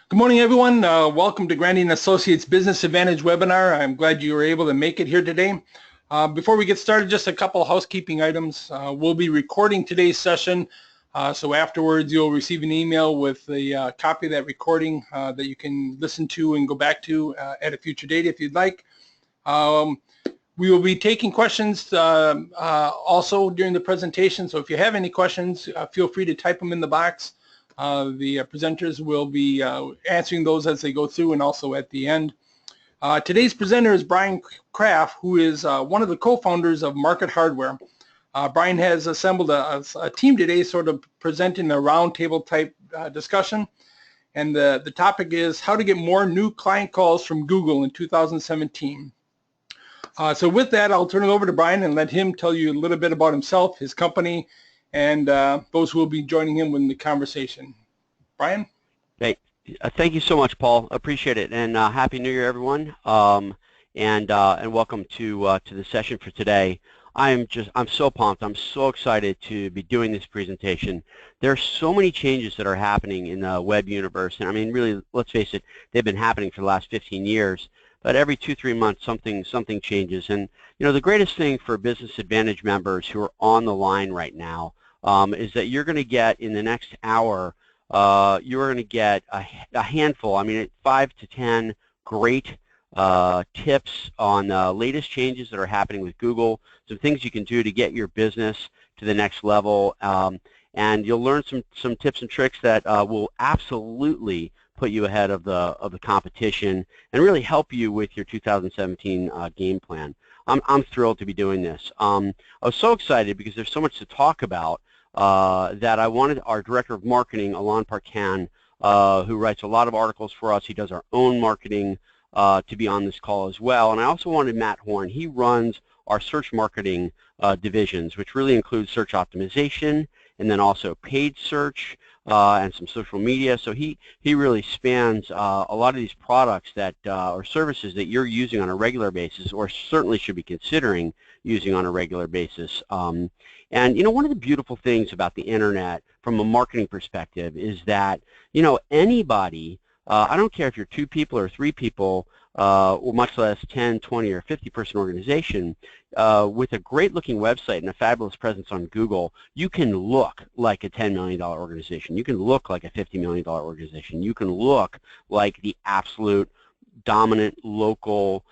Good morning, everyone. Welcome to Grandy and Associates Business Advantage webinar. I'm glad you were able to make it here today. Before we get started, just a couple of housekeeping items. We'll be recording today's session, so afterwards you'll receive an email with a copy of that recording that you can listen to and go back to at a future date if you'd like. We will be taking questions also during the presentation, so if you have any questions, feel free to type them in the box. The presenters will be answering those as they go through and also at the end. Today's presenter is Brian Kraft, who is one of the co-founders of Market Hardware. Brian has assembled a team today sort of presenting a roundtable type discussion, and the topic is how to get more new client calls from Google in 2017. So with that, I'll turn it over to Brian and let him tell you a little bit about himself, his company, and those who will be joining him in the conversation. Brian? Hey, thank you so much, Paul. Appreciate it, and Happy New Year, everyone. And welcome to the session for today. I'm so pumped. I'm so excited to be doing this presentation. There are so many changes that are happening in the web universe, and I mean, really, let's face it, they've been happening for the last 15 years. But every 2-3 months, something changes. And you know, the greatest thing for Business Advantage members who are on the line right now is that you're going to get in the next hour. You're going to get a handful, I mean 5 to 10 great tips on the latest changes that are happening with Google, some things you can do to get your business to the next level, and you'll learn some tips and tricks that will absolutely put you ahead of the competition and really help you with your 2017 game plan. I'm thrilled to be doing this. I was so excited because there's so much to talk about that I wanted our Director of Marketing, Alon Parkan, who writes a lot of articles for us. He does our own marketing to be on this call as well. And I also wanted Matt Horn. He runs our search marketing divisions, which really includes search optimization and then also paid search and some social media. So he really spans a lot of these products that or services that you're using on a regular basis, or certainly should be considering using on a regular basis. And you know, one of the beautiful things about the internet from a marketing perspective is that, you know, anybody, I don't care if you're 2 people or 3 people, or much less 10, 20, or 50-person organization, with a great-looking website and a fabulous presence on Google, you can look like a $10 million organization. You can look like a $50 million organization. You can look like the absolute dominant local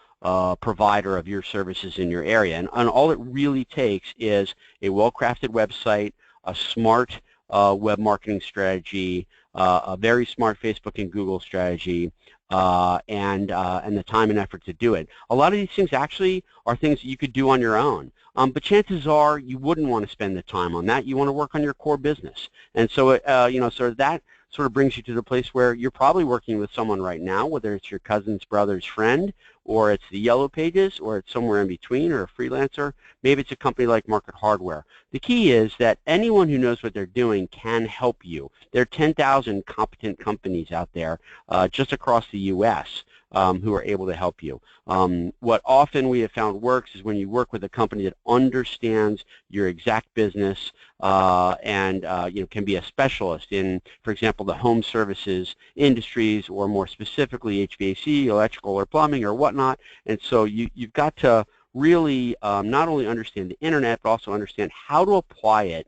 provider of your services in your area. And all it really takes is a well-crafted website, a smart web marketing strategy, a very smart Facebook and Google strategy, and the time and effort to do it. A lot of these things actually are things that you could do on your own, but chances are you wouldn't want to spend the time on that. You want to work on your core business, and so you know, so that sort of brings you to the place where you're probably working with someone right now, whether it's your cousin's brother's friend, or it's the Yellow Pages, or it's somewhere in between, or a freelancer. Maybe it's a company like Market Hardware. The key is that anyone who knows what they're doing can help you. There are 10,000 competent companies out there just across the U.S. Who are able to help you. What often we have found works is when you work with a company that understands your exact business and you know, can be a specialist in, for example, the home services industries, or more specifically HVAC, electrical, or plumbing, or whatnot. And so you've got to really not only understand the internet, but also understand how to apply it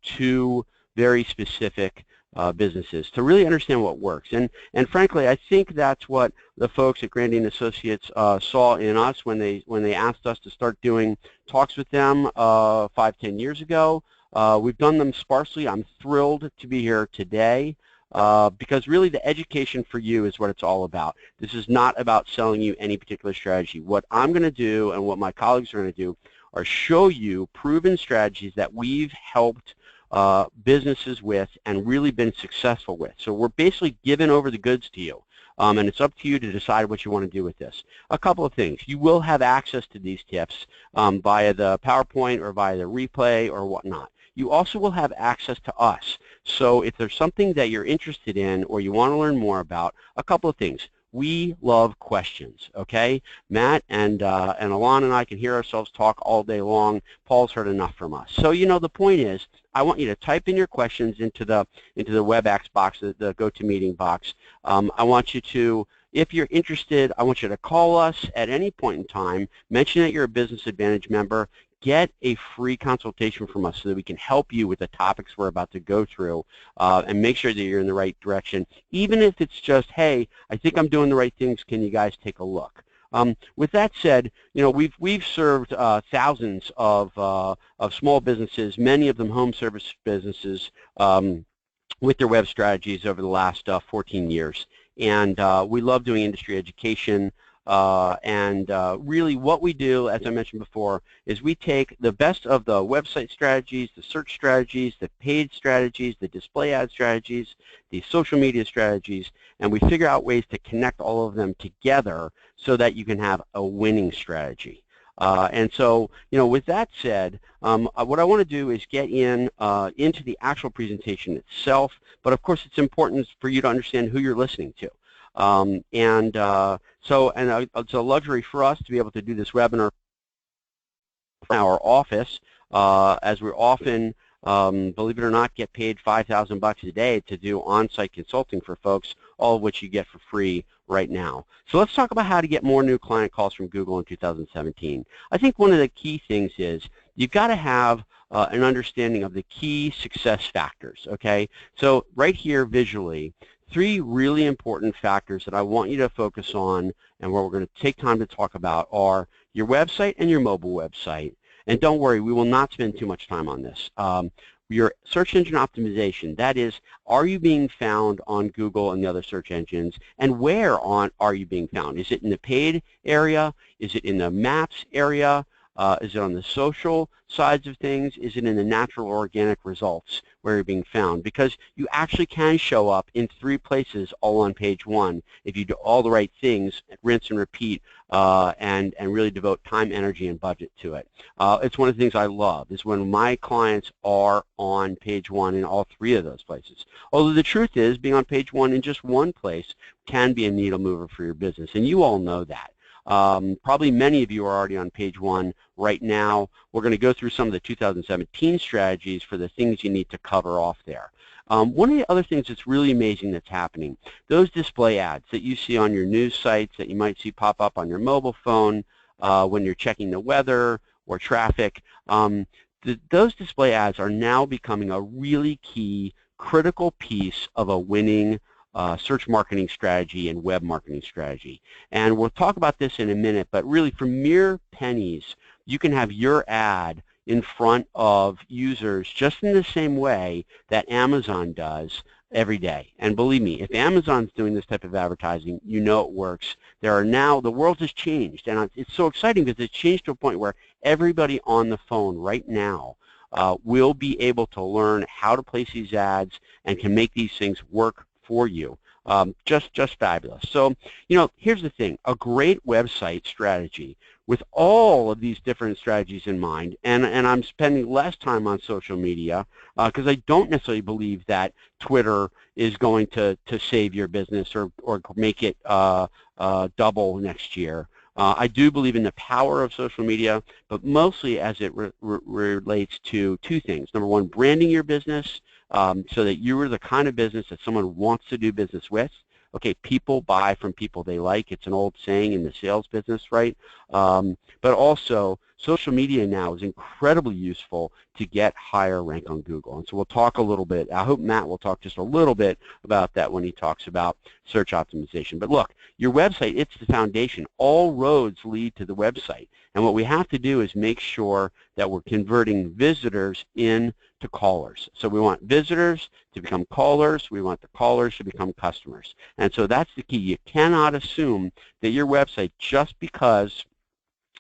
to very specific businesses, to really understand what works. And frankly, I think that's what the folks at Grandy and Associates saw in us when they asked us to start doing talks with them 5-10 years ago. We've done them sparsely. I'm thrilled to be here today because really the education for you is what it's all about. This is not about selling you any particular strategy. What I'm going to do and what my colleagues are going to do are show you proven strategies that we've helped businesses with and really been successful with. So we're basically giving over the goods to you, and it's up to you to decide what you want to do with this. A couple of things. You will have access to these tips via the PowerPoint or via the replay or whatnot. You also will have access to us. So if there's something that you're interested in or you want to learn more about, a couple of things. We love questions, okay? Matt and Alon and I can hear ourselves talk all day long. Paul's heard enough from us. So, you know, the point is, I want you to type in your questions into the WebEx box, the GoToMeeting box. I want you to, if you're interested, I want you to call us at any point in time, mention that you're a Business Advantage member, get a free consultation from us so that we can help you with the topics we're about to go through and make sure that you're in the right direction. Even if it's just, hey, I think I'm doing the right things, can you guys take a look? With that said, you know, we've served thousands of small businesses, many of them home service businesses, with their web strategies over the last 14 years. And we love doing industry education. Really what we do, as I mentioned before, is we take the best of the website strategies, the search strategies, the paid strategies, the display ad strategies, the social media strategies, and we figure out ways to connect all of them together so that you can have a winning strategy. And so, you know, with that said, what I want to do is get into the actual presentation itself, but of course it's important for you to understand who you're listening to. It's a luxury for us to be able to do this webinar from our office, as we're often, believe it or not, get paid $5,000 a day to do on-site consulting for folks, all of which you get for free right now. So let's talk about how to get more new client calls from Google in 2017. I think one of the key things is you've got to have an understanding of the key success factors, okay? So right here visually, 3 really important factors that I want you to focus on and what we're going to take time to talk about are your website and your mobile website. And don't worry, we will not spend too much time on this. Your search engine optimization, that is, are you being found on Google and the other search engines, and where are you being found? Is it in the paid area? Is it in the maps area? Is it on the social sides of things? Is it in the natural or organic results where you're being found? Because you actually can show up in 3 places all on page 1 if you do all the right things, rinse and repeat, and really devote time, energy, and budget to it. It's one of the things I love is when my clients are on page 1 in all 3 of those places. Although the truth is, being on page 1 in just one place can be a needle mover for your business, and you all know that. Probably many of you are already on page 1 right now. We're going to go through some of the 2017 strategies for the things you need to cover off there. One of the other things that's really amazing that's happening, those display ads that you see on your news sites that you might see pop up on your mobile phone when you're checking the weather or traffic, those display ads are now becoming a really key, critical piece of a winning search marketing strategy and web marketing strategy. And we'll talk about this in a minute, but really for mere pennies, you can have your ad in front of users just in the same way that Amazon does every day. And believe me, if Amazon's doing this type of advertising, you know it works. There are now, the world has changed, and it's so exciting because it's changed to a point where everybody on the phone right now will be able to learn how to place these ads and can make these things work for you. Just fabulous. So, you know, here's the thing. A great website strategy with all of these different strategies in mind, and I'm spending less time on social media because I don't necessarily believe that Twitter is going to save your business or make it double next year. I do believe in the power of social media, but mostly as it relates to 2 things. Number 1, branding your business so that you are the kind of business that someone wants to do business with. Okay, people buy from people they like. It's an old saying in the sales business, right? But also, social media now is incredibly useful to get higher rank on Google. And so we'll talk a little bit. I hope Matt will talk just a little bit about that when he talks about search optimization. But look, your website, it's the foundation. All roads lead to the website. And what we have to do is make sure that we're converting visitors into callers. So we want visitors to become callers. We want the callers to become customers. And so that's the key. You cannot assume that your website, just because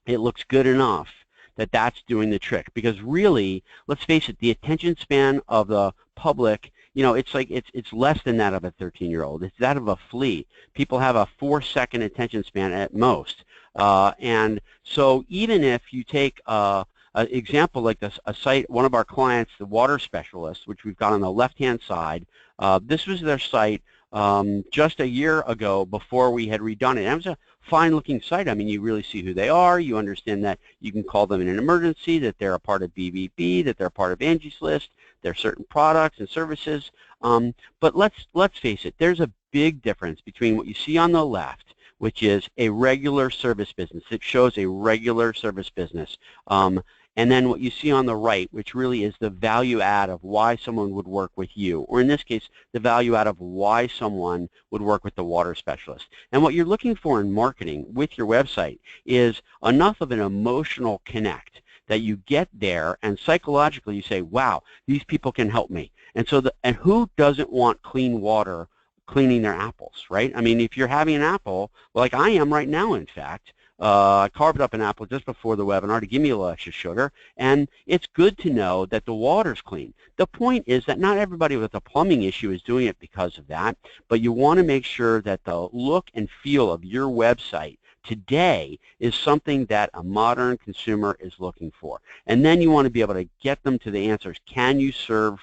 it looks good enough, that that's doing the trick. Because really, let's face it, the attention span of the public, you know, it's like it's less than that of a 13-year-old. It's that of a flea. People have a 4-second attention span at most. And so even if you take an example like this, a site, one of our clients, the water specialist, which we've got on the left-hand side, this was their site just a year ago before we had redone it. And it was a fine-looking site. I mean, you really see who they are. You understand that you can call them in an emergency, that they're a part of BBB, that they're a part of Angie's List, There are certain products and services, but let's face it, there's a big difference between what you see on the left, which is a regular service business. It shows a regular service business. And then what you see on the right, which really is the value add of why someone would work with you, or in this case, the value add of why someone would work with the water specialist. And what you're looking for in marketing with your website is enough of an emotional connect that you get there and psychologically you say, wow, these people can help me. And so, and who doesn't want clean water cleaning their apples, right? I mean, if you're having an apple, like I am right now, in fact, I carved up an apple just before the webinar to give me a little extra sugar, and it's good to know that the water's clean. The point is that not everybody with a plumbing issue is doing it because of that, but you want to make sure that the look and feel of your website today is something that a modern consumer is looking for. And then you want to be able to get them to the answers. Can you serve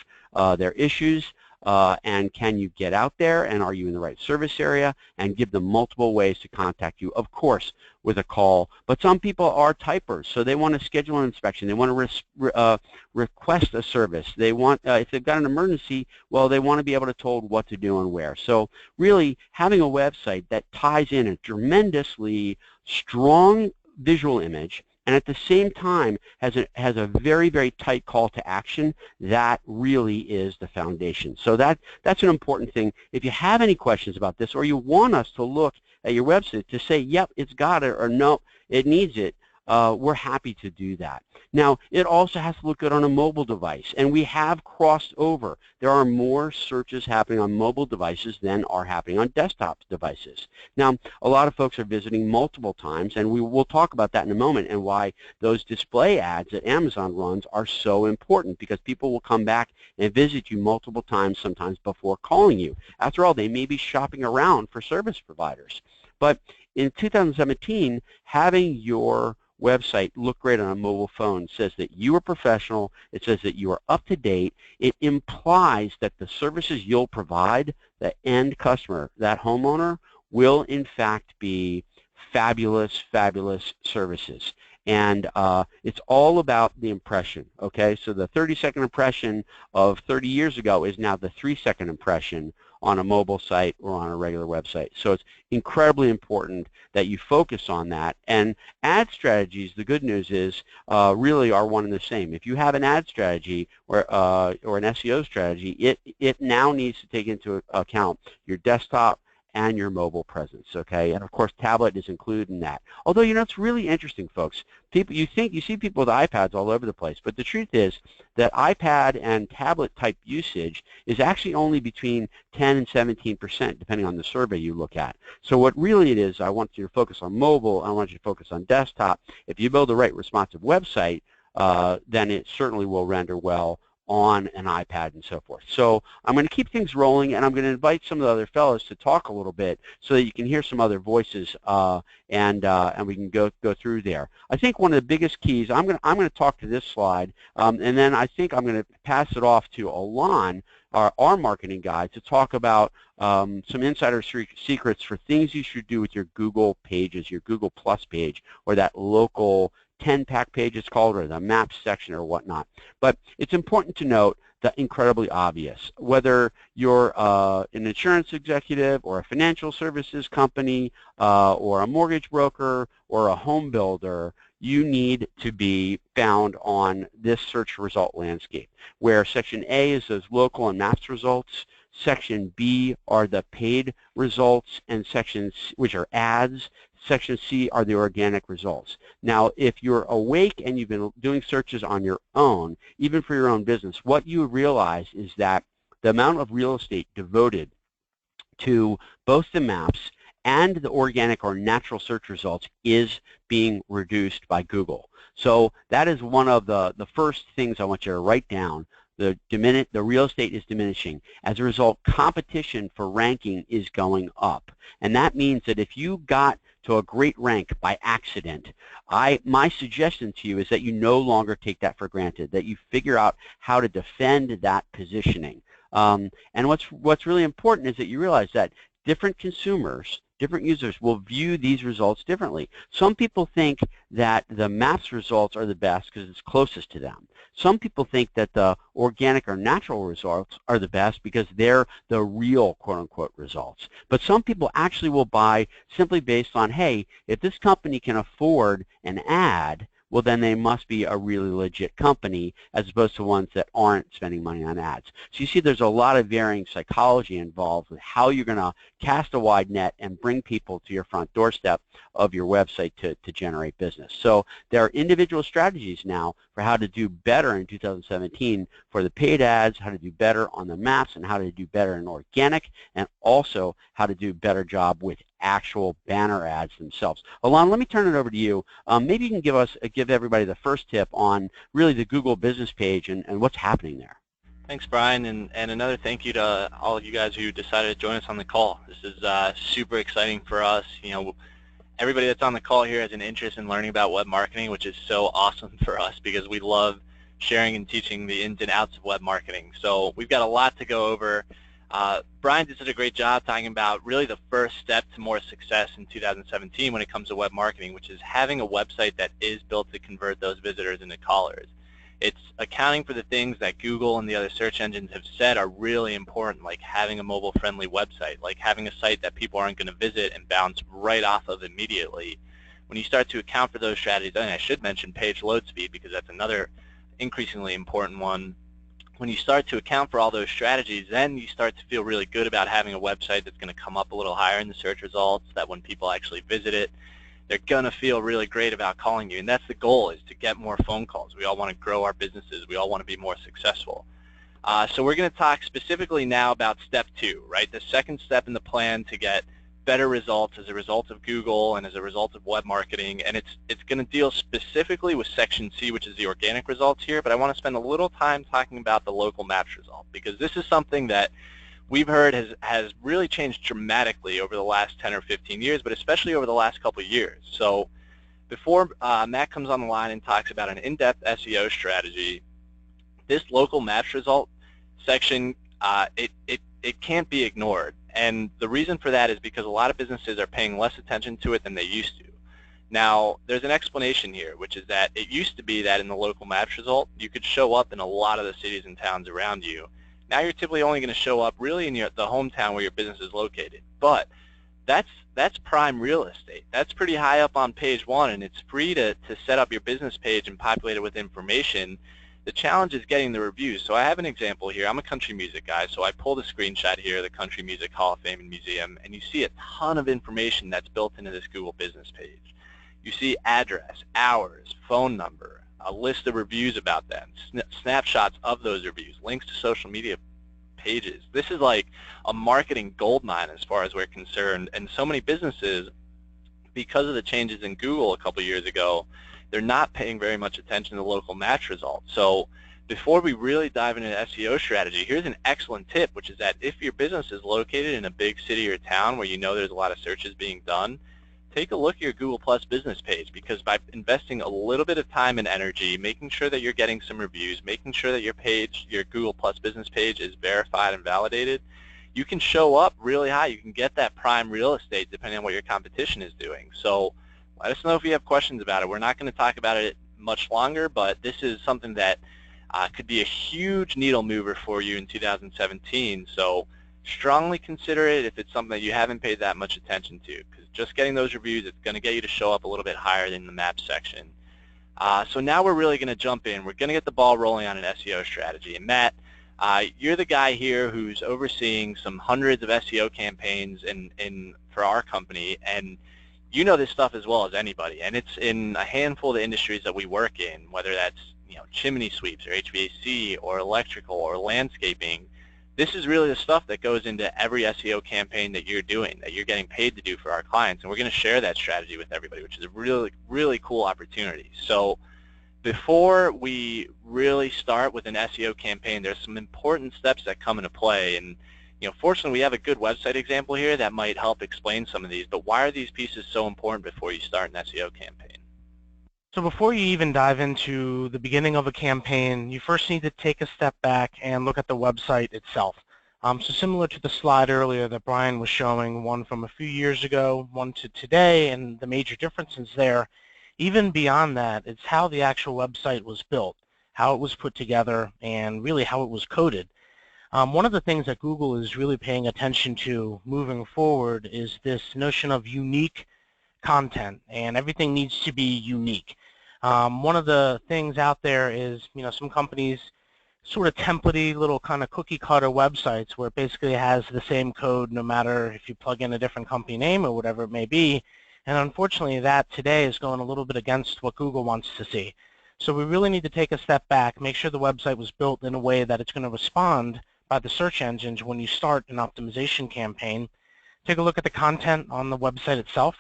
their issues? And can you get out there, and are you in the right service area, and give them multiple ways to contact you, of course, with a call. But some people are typers, so they want to schedule an inspection. They want to request a service. They want, if they've got an emergency, well, they want to be able to told what to do and where. So really, having a website that ties in a tremendously strong visual image and at the same time has a very, very tight call to action, that really is the foundation. So that's an important thing. If you have any questions about this, or you want us to look at your website to say, yep, it's got it, or no, it needs it, we're happy to do that. Now, it also has to look good on a mobile device, and we have crossed over. There are more searches happening on mobile devices than are happening on desktop devices. Now, a lot of folks are visiting multiple times, and we'll talk about that in a moment, and why those display ads that Amazon runs are so important, because people will come back and visit you multiple times, sometimes before calling you. After all, they may be shopping around for service providers. But in 2017, having your website look great on a mobile phone says that you are professional. It says that you are up to date. It implies that the services you'll provide, the end customer, that homeowner, will in fact be fabulous, fabulous services. And it's all about the impression, okay? So the 30-second impression of 30 years ago is now the 3-second impression on a mobile site or on a regular website. So it's incredibly important that you focus on that. And ad strategies, the good news is, really are one and the same. If you have an ad strategy or an SEO strategy, it now needs to take into account your desktop and your mobile presence, okay? And of course, tablet is included in that. Although, you know, it's really interesting, folks. People, you see people with iPads all over the place, but the truth is that iPad and tablet type usage is actually only between 10 and 17%, depending on the survey you look at. So what really it is, I want you to focus on mobile, I want you to focus on desktop. If you build the right responsive website, then it certainly will render well on an iPad and so forth. So I'm going to keep things rolling, and I'm going to invite some of the other fellows to talk a little bit so that you can hear some other voices, and we can go through there. I think one of the biggest keys, I'm going to talk to this slide, and then I think I'm going to pass it off to Alon, our marketing guy, to talk about some insider secrets for things you should do with your Google pages, your Google Plus page, or that local 10-pack page it's called, or the maps section or whatnot. But it's important to note the incredibly obvious. Whether you're an insurance executive or a financial services company or a mortgage broker or a home builder, you need to be found on this search result landscape, where Section A is those local and maps results, Section B are the paid results, and Section C, which are ads, Section C are the organic results. Now, if you're awake and you've been doing searches on your own, even for your own business, what you realize is that the amount of real estate devoted to both the maps and the organic or natural search results is being reduced by Google. So that is one of the first things I want you to write down. The real estate is diminishing. As a result, competition for ranking is going up. And that means that if you got to a great rank by accident, my suggestion to you is that you no longer take that for granted, that you figure out how to defend that positioning. And what's really important is that you realize that different consumers, different users will view these results differently. Some people think that the maps results are the best because it's closest to them. Some people think that the organic or natural results are the best because they're the real quote-unquote results. But some people actually will buy simply based on, hey, if this company can afford an ad, well, then they must be a really legit company as opposed to ones that aren't spending money on ads. So you see there's a lot of varying psychology involved with how you're going to cast a wide net and bring people to your front doorstep of your website to generate business. So there are individual strategies now for how to do better in 2017 for the paid ads, how to do better on the maps, and how to do better in organic, and also how to do a better job with actual banner ads themselves. Alon, let me turn it over to you. Maybe you can give everybody the first tip on really the Google business page and what's happening there. Thanks, Brian, and another thank you to all of you guys who decided to join us on the call. This is super exciting for us. You know, everybody that's on the call here has an interest in learning about web marketing, which is so awesome for us because we love sharing and teaching the ins and outs of web marketing. So we've got a lot to go over. Brian did such a great job talking about really the first step to more success in 2017 when it comes to web marketing, which is having a website that is built to convert those visitors into callers. It's accounting for the things that Google and the other search engines have said are really important, like having a mobile-friendly website, like having a site that people aren't going to visit and bounce right off of immediately. When you start to account for those strategies, and I should mention page load speed because that's another increasingly important one. When you start to account for all those strategies, then you start to feel really good about having a website that's going to come up a little higher in the search results, that when people actually visit it, they're going to feel really great about calling you. And that's the goal, is to get more phone calls. We all want to grow our businesses. We all want to be more successful. So we're going to talk specifically now about step 2, right? The second step in the plan to get better results as a result of Google and as a result of web marketing. And it's going to deal specifically with section C, which is the organic results here. But I want to spend a little time talking about the local maps result, because this is something that we've heard has really changed dramatically over the last 10 or 15 years, but especially over the last couple of years. So before Matt comes on the line and talks about an in-depth SEO strategy, this local maps result section, it can't be ignored. And the reason for that is because a lot of businesses are paying less attention to it than they used to. Now, there's an explanation here, which is that it used to be that in the local maps result, you could show up in a lot of the cities and towns around you. Now you're typically only going to show up really in the hometown where your business is located. But that's prime real estate. That's pretty high up on page 1, and it's free to set up your business page and populate it with information. The challenge is getting the reviews. So I have an example here. I'm a country music guy, so I pulled a screenshot here of the Country Music Hall of Fame and Museum, and you see a ton of information that's built into this Google business page. You see address, hours, phone number, a list of reviews about them, snapshots of those reviews, links to social media pages. This is like a marketing goldmine as far as we're concerned, and so many businesses, because of the changes in Google a couple years ago, they're not paying very much attention to local match results. So before we really dive into an SEO strategy, here's an excellent tip, which is that if your business is located in a big city or town where you know there's a lot of searches being done, take a look at your Google Plus business page, because by investing a little bit of time and energy, making sure that you're getting some reviews, making sure that your page, your Google Plus business page, is verified and validated, you can show up really high. You can get that prime real estate depending on what your competition is doing. So let us know if you have questions about it. We're not going to talk about it much longer, but this is something that could be a huge needle mover for you in 2017. So strongly consider it if it's something that you haven't paid that much attention to, because just getting those reviews, it's going to get you to show up a little bit higher than the map section. So now we're really going to jump in. We're going to get the ball rolling on an SEO strategy. And Matt, you're the guy here who's overseeing some hundreds of SEO campaigns for our company, and you know this stuff as well as anybody. And it's in a handful of the industries that we work in, whether that's chimney sweeps or HVAC or electrical or landscaping. This is really the stuff that goes into every SEO campaign that you're doing, that you're getting paid to do for our clients. And we're going to share that strategy with everybody, which is a really, really cool opportunity. So before we really start with an SEO campaign, there's some important steps that come into play. And fortunately, we have a good website example here that might help explain some of these. But why are these pieces so important before you start an SEO campaign? So before you even dive into the beginning of a campaign, you first need to take a step back and look at the website itself. So similar to the slide earlier that Brian was showing, one from a few years ago, one to today, and the major differences there, even beyond that, it's how the actual website was built, how it was put together, and really how it was coded. One of the things that Google is really paying attention to moving forward is this notion of unique content, and everything needs to be unique. One of the things out there is, some companies sort of template-y little kind of cookie cutter websites where it basically has the same code no matter if you plug in a different company name or whatever it may be. And unfortunately, that today is going a little bit against what Google wants to see. So we really need to take a step back, make sure the website was built in a way that it's going to respond by the search engines when you start an optimization campaign. Take a look at the content on the website itself,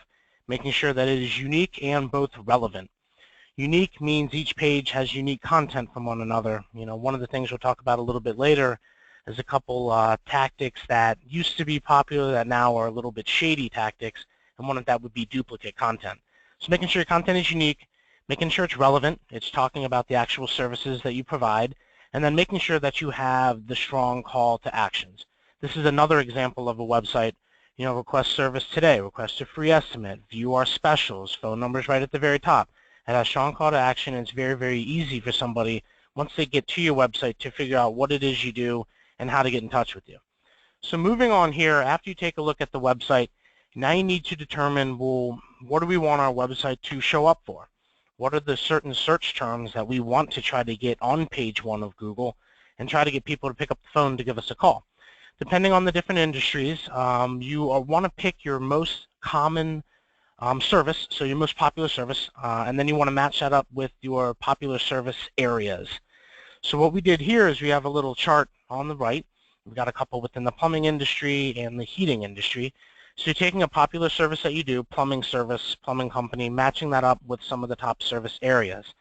making sure that it is unique and both relevant. Unique means each page has unique content from one another. One of the things we'll talk about a little bit later is a couple tactics that used to be popular that now are a little bit shady tactics, and one of that would be duplicate content. So making sure your content is unique, making sure it's relevant, it's talking about the actual services that you provide, and then making sure that you have the strong call to actions. This is another example of a website, request service today, request a free estimate, view our specials, phone numbers right at the very top. It has strong call to action, and it's very, very easy for somebody, once they get to your website, to figure out what it is you do and how to get in touch with you. So moving on here, after you take a look at the website, now you need to determine, well, what do we want our website to show up for? What are the certain search terms that we want to try to get on page 1 of Google and try to get people to pick up the phone to give us a call? Depending on the different industries, you want to pick your most common service, so your most popular service, and then you want to match that up with your popular service areas. So what we did here is we have a little chart on the right. We've got a couple within the plumbing industry and the heating industry. So you're taking a popular service that you do, plumbing service, plumbing company, matching that up with some of the top service areas.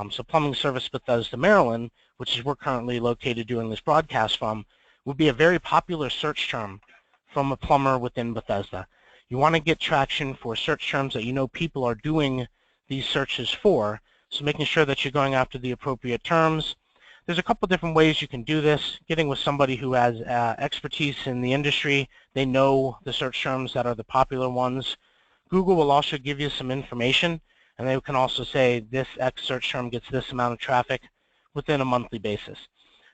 So plumbing service Bethesda, Maryland, which is we're currently located doing this broadcast from, would be a very popular search term from a plumber within Bethesda. You want to get traction for search terms that people are doing these searches for, so making sure that you're going after the appropriate terms. There's a couple different ways you can do this. Getting with somebody who has expertise in the industry, they know the search terms that are the popular ones. Google will also give you some information, and they can also say this X search term gets this amount of traffic within a monthly basis.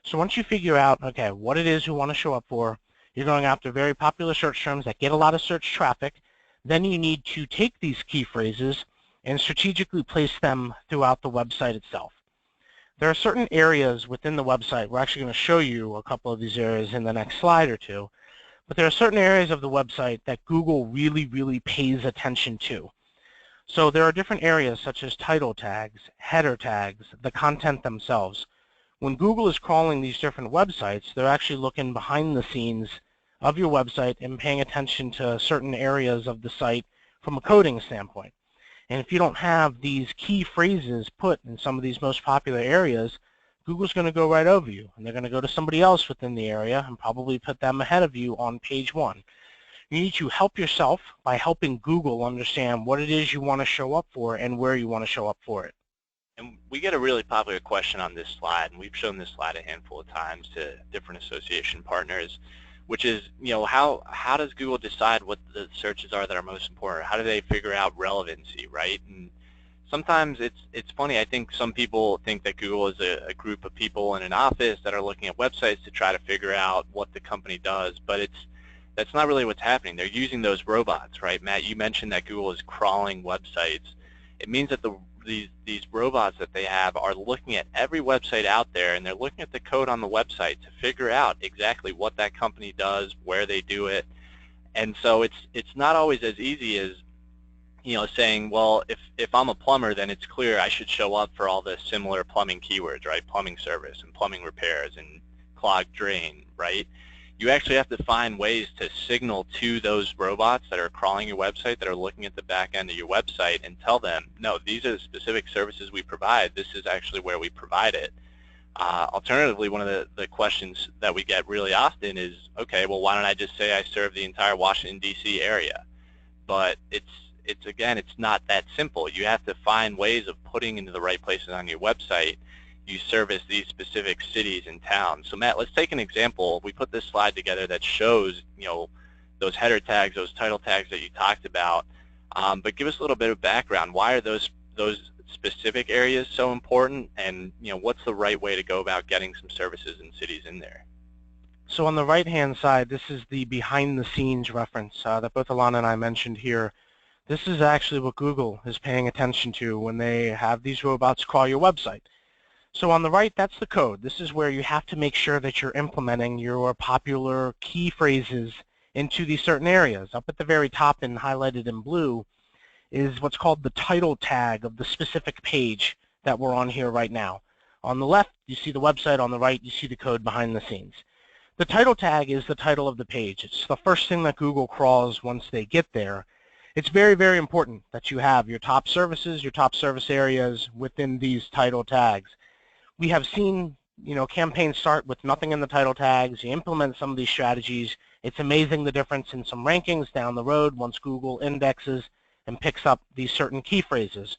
So once you figure out, okay, what it is you want to show up for, you're going after very popular search terms that get a lot of search traffic. Then you need to take these key phrases and strategically place them throughout the website itself. There are certain areas within the website. We're actually going to show you a couple of these areas in the next slide or two. But there are certain areas of the website that Google really, really pays attention to. So there are different areas such as title tags, header tags, the content themselves. When Google is crawling these different websites, they're actually looking behind the scenes of your website and paying attention to certain areas of the site from a coding standpoint. And if you don't have these key phrases put in some of these most popular areas, Google's going to go right over you, and they're going to go to somebody else within the area and probably put them ahead of you on page 1. You need to help yourself by helping Google understand what it is you want to show up for and where you want to show up for it. And we get a really popular question on this slide, and we've shown this slide a handful of times to different association partners, which is, how does Google decide what the searches are that are most important? How do they figure out relevancy, right? And sometimes it's funny. I think some people think that Google is a group of people in an office that are looking at websites to try to figure out what the company does, but that's not really what's happening. They're using those robots, right? Matt, you mentioned that Google is crawling websites. It means that these robots that they have are looking at every website out there, and they're looking at the code on the website to figure out exactly what that company does, where they do it. And so it's not always as easy as saying, well, if I'm a plumber, then it's clear I should show up for all the similar plumbing keywords, right? Plumbing service and plumbing repairs and clogged drain, right? You actually have to find ways to signal to those robots that are crawling your website, that are looking at the back end of your website, and tell them, no, these are the specific services we provide. This is actually where we provide it. Alternatively, one of the questions that we get really often is, okay, well, why don't I just say I serve the entire Washington, D.C. area? But again, it's not that simple. You have to find ways of putting into the right places on your website. You service these specific cities and towns. So Matt, let's take an example. We put this slide together that shows, those header tags, those title tags that you talked about. But give us a little bit of background. Why are those specific areas so important, and what's the right way to go about getting some services and cities in there? So on the right-hand side, this is the behind-the-scenes reference that both Alana and I mentioned here. This is actually what Google is paying attention to when they have these robots crawl your website. So on the right, that's the code. This is where you have to make sure that you're implementing your popular key phrases into these certain areas. Up at the very top and highlighted in blue is what's called the title tag of the specific page that we're on here right now. On the left, you see the website. On the right, you see the code behind the scenes. The title tag is the title of the page. It's the first thing that Google crawls once they get there. It's very, very important that you have your top services, your top service areas within these title tags. We have seen, campaigns start with nothing in the title tags. You implement some of these strategies. It's amazing the difference in some rankings down the road once Google indexes and picks up these certain key phrases.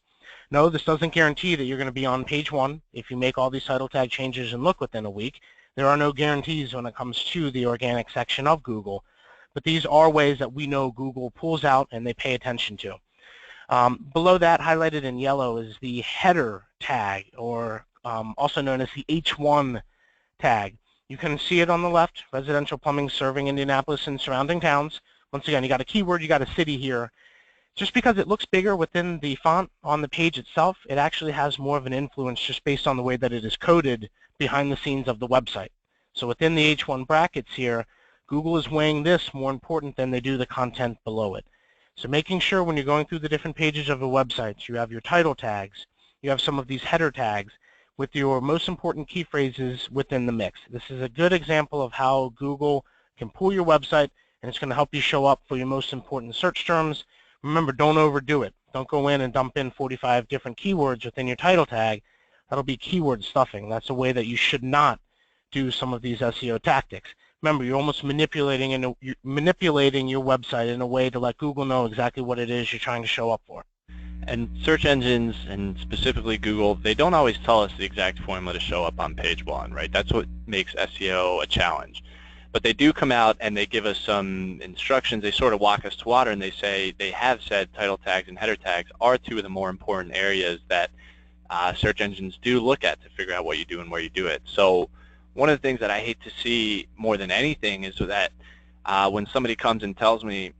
No, this doesn't guarantee that you're going to be on page 1 if you make all these title tag changes and look within a week. There are no guarantees when it comes to the organic section of Google, but these are ways that we know Google pulls out and they pay attention to. Below that, highlighted in yellow, is the header tag, or also known as the H1 tag. You can see it on the left, residential plumbing serving Indianapolis and surrounding towns. Once again, you got a keyword, you got a city here. Just because it looks bigger within the font on the page itself, it actually has more of an influence just based on the way that it is coded behind the scenes of the website. So within the H1 brackets here, Google is weighing this more important than they do the content below it. So making sure when you're going through the different pages of a website, you have your title tags, you have some of these header tags with your most important key phrases within the mix. This is a good example of how Google can pull your website, and it's going to help you show up for your most important search terms. Remember, don't overdo it. Don't go in and dump in 45 different keywords within your title tag. That'll be keyword stuffing. That's a way that you should not do some of these SEO tactics. Remember, you're almost manipulating your website in a way to let Google know exactly what it is you're trying to show up for. And search engines, and specifically Google, they don't always tell us the exact formula to show up on page 1, right? That's what makes SEO a challenge. But they do come out and they give us some instructions. They sort of walk us to water, and they say, they have said title tags and header tags are 2 of the more important areas that search engines do look at to figure out what you do and where you do it. So one of the things that I hate to see more than anything is that when somebody comes and tells me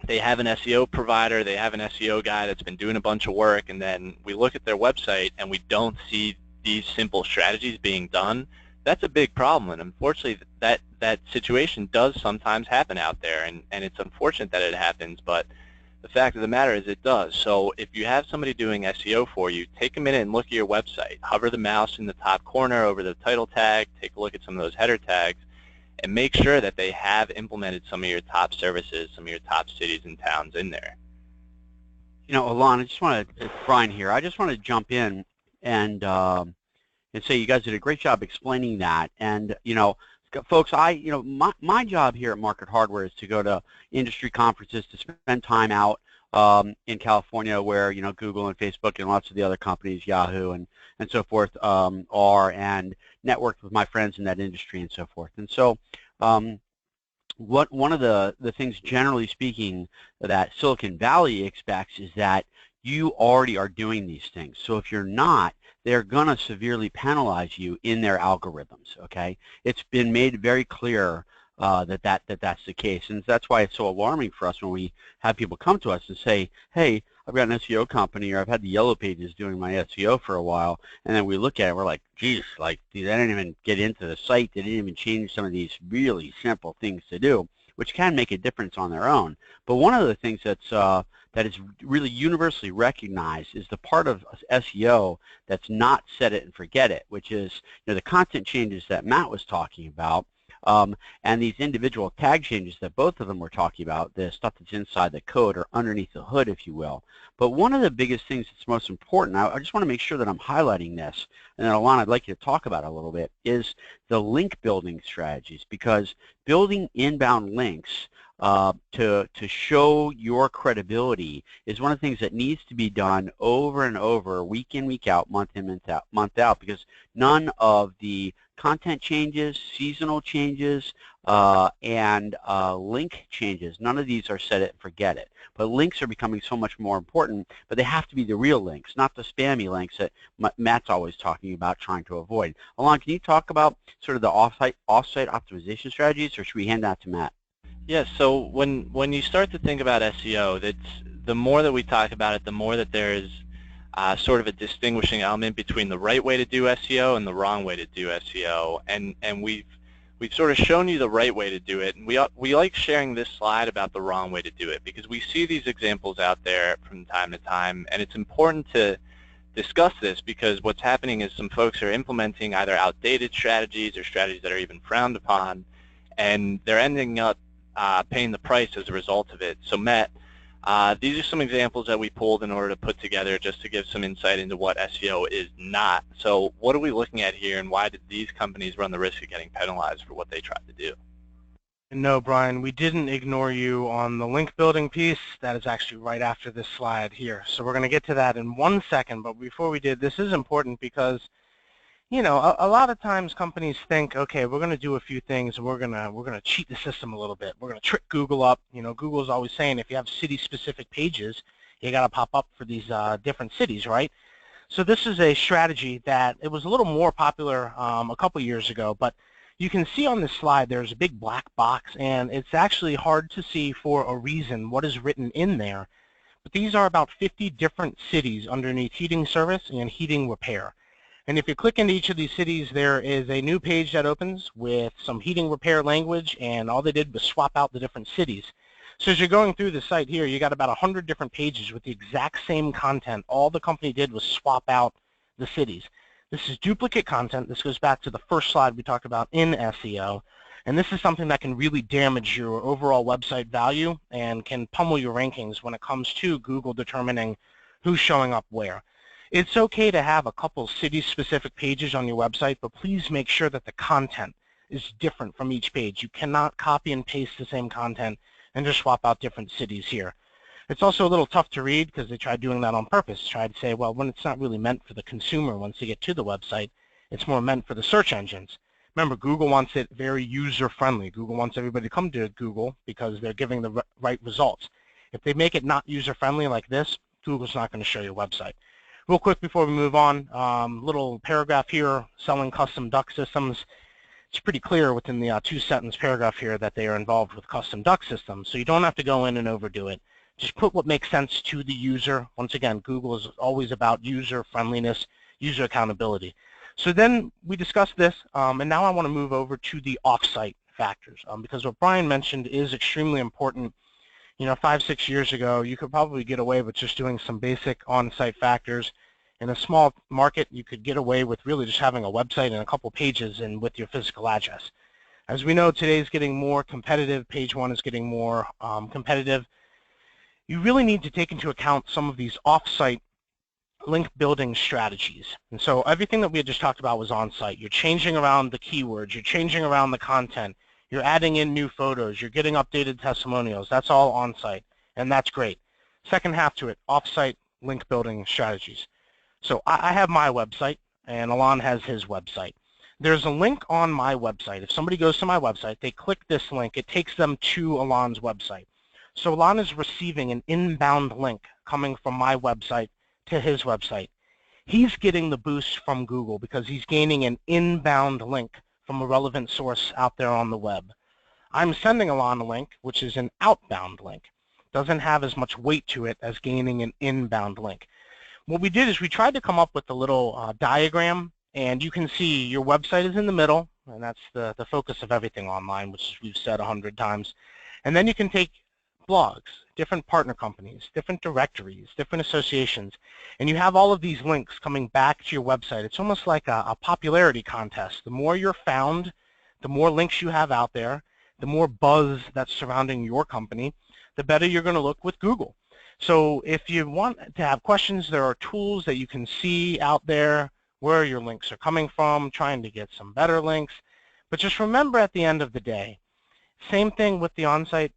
they have an SEO provider, they have an SEO guy that's been doing a bunch of work, and then we look at their website and we don't see these simple strategies being done, that's a big problem. And unfortunately, that situation does sometimes happen out there, and it's unfortunate that it happens, but the fact of the matter is it does. So if you have somebody doing SEO for you, take a minute and look at your website. Hover the mouse in the top corner over the title tag, take a look at some of those header tags, and make sure that they have implemented some of your top services, some of your top cities and towns in there. Alon, it's Brian here. I just want to jump in and say you guys did a great job explaining that. And folks, my job here at Market Hardware is to go to industry conferences, to spend time out in California where Google and Facebook and lots of the other companies, Yahoo and so forth, are, and network with my friends in that industry and so forth. And so one of the things, generally speaking, that Silicon Valley expects is that you already are doing these things. So if you're not, they're going to severely penalize you in their algorithms, okay? It's been made very clear that's the case, and that's why it's so alarming for us when we have people come to us and say, hey, I've got an SEO company, or I've had the Yellow Pages doing my SEO for a while, and then we look at it, we're like, geez, like, they didn't even get into the site, they didn't even change some of these really simple things to do, which can make a difference on their own. But one of the things that is really universally recognized is the part of SEO that's not set it and forget it, which is the content changes that Matt was talking about, and these individual tag changes that both of them were talking about, the stuff that's inside the code or underneath the hood, if you will. But one of the biggest things that's most important, I just want to make sure that I'm highlighting this, and then Alana, I'd like you to talk about it a little bit, is the link building strategies, because building inbound links to show your credibility is one of the things that needs to be done over and over, week in, week out, month in, month out, because none of the content changes, seasonal changes, and link changes, none of these are set it and forget it. But links are becoming so much more important, but they have to be the real links, not the spammy links that Matt's always talking about trying to avoid. Alon, can you talk about sort of the off-site optimization strategies, or should we hand that to Matt? Yes, so when you start to think about SEO, the more that we talk about it, the more that there is sort of a distinguishing element between the right way to do SEO and the wrong way to do SEO. And we've sort of shown you the right way to do it, and we like sharing this slide about the wrong way to do it because we see these examples out there from time to time, and it's important to discuss this because what's happening is some folks are implementing either outdated strategies or strategies that are even frowned upon, and they're ending up paying the price as a result of it. So Matt, these are some examples that we pulled in order to put together just to give some insight into what SEO is not. So what are we looking at here, and why did these companies run the risk of getting penalized for what they tried to do? No, Brian, we didn't ignore you on the link building piece. That is actually right after this slide here. So we're going to get to that in 1 second. But before we did, this is important because you know, a lot of times companies think, okay, we're going to do a few things and we're going to cheat the system a little bit. We're going to trick Google up. You know, Google's always saying if you have city-specific pages, you got to pop up for these different cities, right? So this is a strategy that it was a little more popular a couple years ago, but you can see on this slide there's a big black box, and it's actually hard to see for a reason what is written in there. But these are about 50 different cities underneath heating service and heating repair. And if you click into each of these cities, there is a new page that opens with some heating repair language, and all they did was swap out the different cities. So as you're going through the site here, you got about 100 different pages with the exact same content. All the company did was swap out the cities. This is duplicate content. This goes back to the first slide we talked about in SEO. And this is something that can really damage your overall website value and can pummel your rankings when it comes to Google determining who's showing up where. It's okay to have a couple city-specific pages on your website, but please make sure that the content is different from each page. You cannot copy and paste the same content and just swap out different cities here. It's also a little tough to read because they tried doing that on purpose. Tried to say, well, when it's not really meant for the consumer once they get to the website, it's more meant for the search engines. Remember, Google wants it very user-friendly. Google wants everybody to come to Google because they're giving the right results. If they make it not user-friendly like this, Google's not going to show your website. Real quick before we move on, little paragraph here, selling custom duct systems. It's pretty clear within the two-sentence paragraph here that they are involved with custom duct systems, so you don't have to go in and overdo it. Just put what makes sense to the user. Once again, Google is always about user friendliness, user accountability. So then we discussed this, and now I want to move over to the off-site factors, because what Brian mentioned is extremely important. You know, 5-6 years ago, you could probably get away with just doing some basic on-site factors. In a small market, you could get away with really just having a website and a couple pages and with your physical address. As we know, today is getting more competitive. Page one is getting more competitive. You really need to take into account some of these off-site link building strategies. And so everything that we had just talked about was on-site. You're changing around the keywords. You're changing around the content. You're adding in new photos. You're getting updated testimonials. That's all on-site, and that's great. Second half to it, off-site link building strategies. So I have my website, and Alon has his website. There's a link on my website. If somebody goes to my website, they click this link, it takes them to Alon's website. So Alon is receiving an inbound link coming from my website to his website. He's getting the boost from Google because he's gaining an inbound link from a relevant source out there on the web. I'm sending Alon a link, which is an outbound link. Doesn't have as much weight to it as gaining an inbound link. What we did is we tried to come up with a little diagram, and you can see your website is in the middle, and that's the focus of everything online, which we've said 100 times. And then you can take blogs, different partner companies, different directories, different associations, and you have all of these links coming back to your website. It's almost like a popularity contest. The more you're found, the more links you have out there, the more buzz that's surrounding your company, the better you're going to look with Google. So if you want to have questions, there are tools that you can see out there where your links are coming from, trying to get some better links. But just remember at the end of the day, same thing with the on-site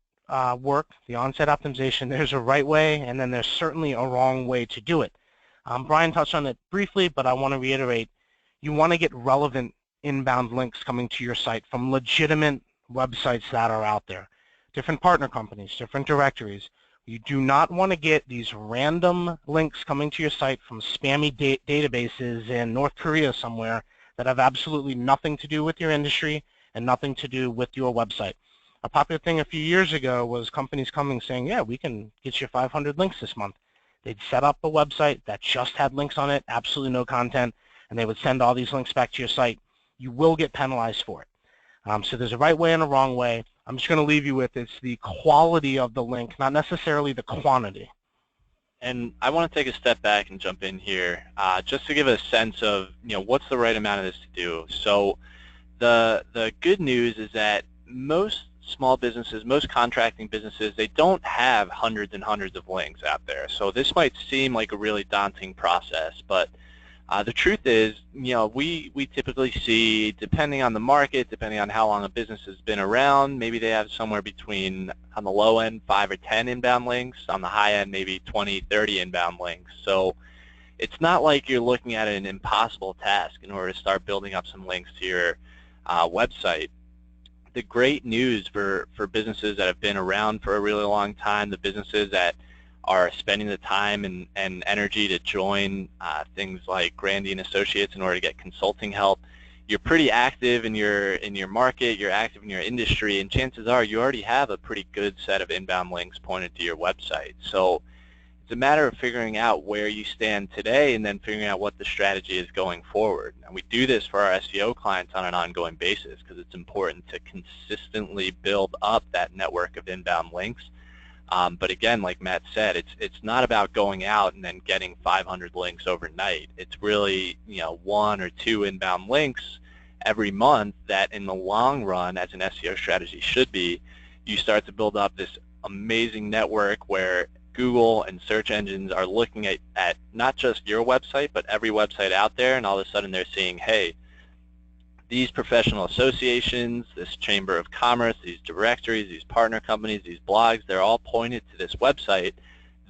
work, the on-site optimization, there's a right way, and then there's certainly a wrong way to do it. Brian touched on it briefly, but I want to reiterate, you want to get relevant inbound links coming to your site from legitimate websites that are out there, different partner companies, different directories. You do not want to get these random links coming to your site from spammy databases in North Korea somewhere that have absolutely nothing to do with your industry and nothing to do with your website. A popular thing a few years ago was companies coming saying, yeah, we can get you 500 links this month. They'd set up a website that just had links on it, absolutely no content, and they would send all these links back to your site. You will get penalized for it. So there's a right way and a wrong way. I'm just going to leave you with it's the quality of the link, not necessarily the quantity. And I want to take a step back and jump in here just to give a sense of what's the right amount of this to do. So the good news is that most small businesses, most contracting businesses, they don't have hundreds and hundreds of links out there. So this might seem like a really daunting process, but the truth is, we typically see, depending on the market, depending on how long a business has been around, maybe they have somewhere between, on the low end, 5 or 10 inbound links, on the high end, maybe 20, 30 inbound links. So it's not like you're looking at an impossible task in order to start building up some links to your website. The great news for businesses that have been around for a really long time, the businesses that are spending the time and energy to join things like Grandy and Associates in order to get consulting help, you're pretty active in your market, you're active in your industry, and chances are you already have a pretty good set of inbound links pointed to your website. So it's a matter of figuring out where you stand today and then figuring out what the strategy is going forward. And we do this for our SEO clients on an ongoing basis because it's important to consistently build up that network of inbound links. But again, like Matt said, it's not about going out and then getting 500 links overnight. It's really 1 or 2 inbound links every month that in the long run, as an SEO strategy should be, you start to build up this amazing network where Google and search engines are looking at not just your website, but every website out there, and all of a sudden they're seeing, hey, these professional associations, this chamber of commerce, these directories, these partner companies, these blogs, they're all pointed to this website.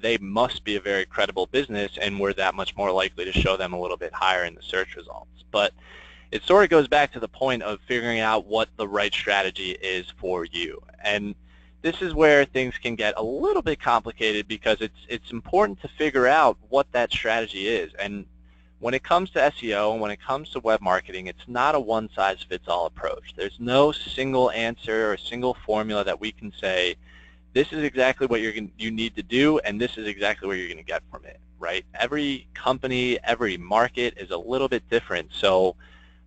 They must be a very credible business, and we're that much more likely to show them a little bit higher in the search results. But it sort of goes back to the point of figuring out what the right strategy is for you. And this is where things can get a little bit complicated because it's important to figure out what that strategy is. And when it comes to SEO and when it comes to web marketing, it's not a one-size-fits-all approach. There's no single answer or single formula that we can say, this is exactly what you need to do, and this is exactly what you're going to get from it, right? Every company, every market is a little bit different. So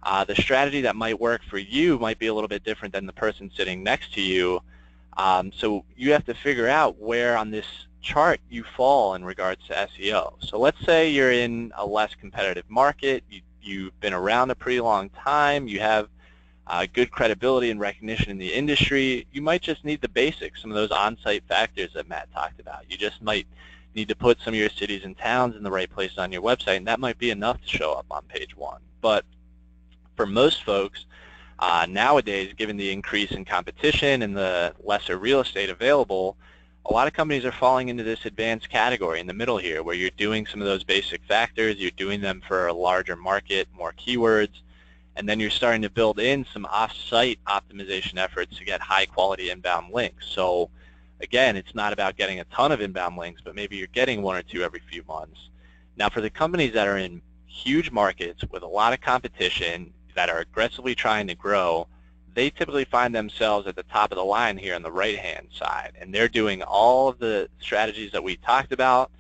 the strategy that might work for you might be a little bit different than the person sitting next to you. So you have to figure out where on this chart you fall in regards to SEO. So let's say you're in a less competitive market, you've been around a pretty long time, you have good credibility and recognition in the industry. You might just need the basics, some of those on-site factors that Matt talked about. You just might need to put some of your cities and towns in the right places on your website, and that might be enough to show up on page 1. But for most folks, nowadays, given the increase in competition and the lesser real estate available, a lot of companies are falling into this advanced category in the middle here where you're doing some of those basic factors, you're doing them for a larger market, more keywords, and then you're starting to build in some off-site optimization efforts to get high-quality inbound links. So again, it's not about getting a ton of inbound links, but maybe you're getting 1 or 2 every few months. Now for the companies that are in huge markets with a lot of competition that are aggressively trying to grow, they typically find themselves at the top of the line here on the right-hand side, and they're doing all of the strategies that we talked about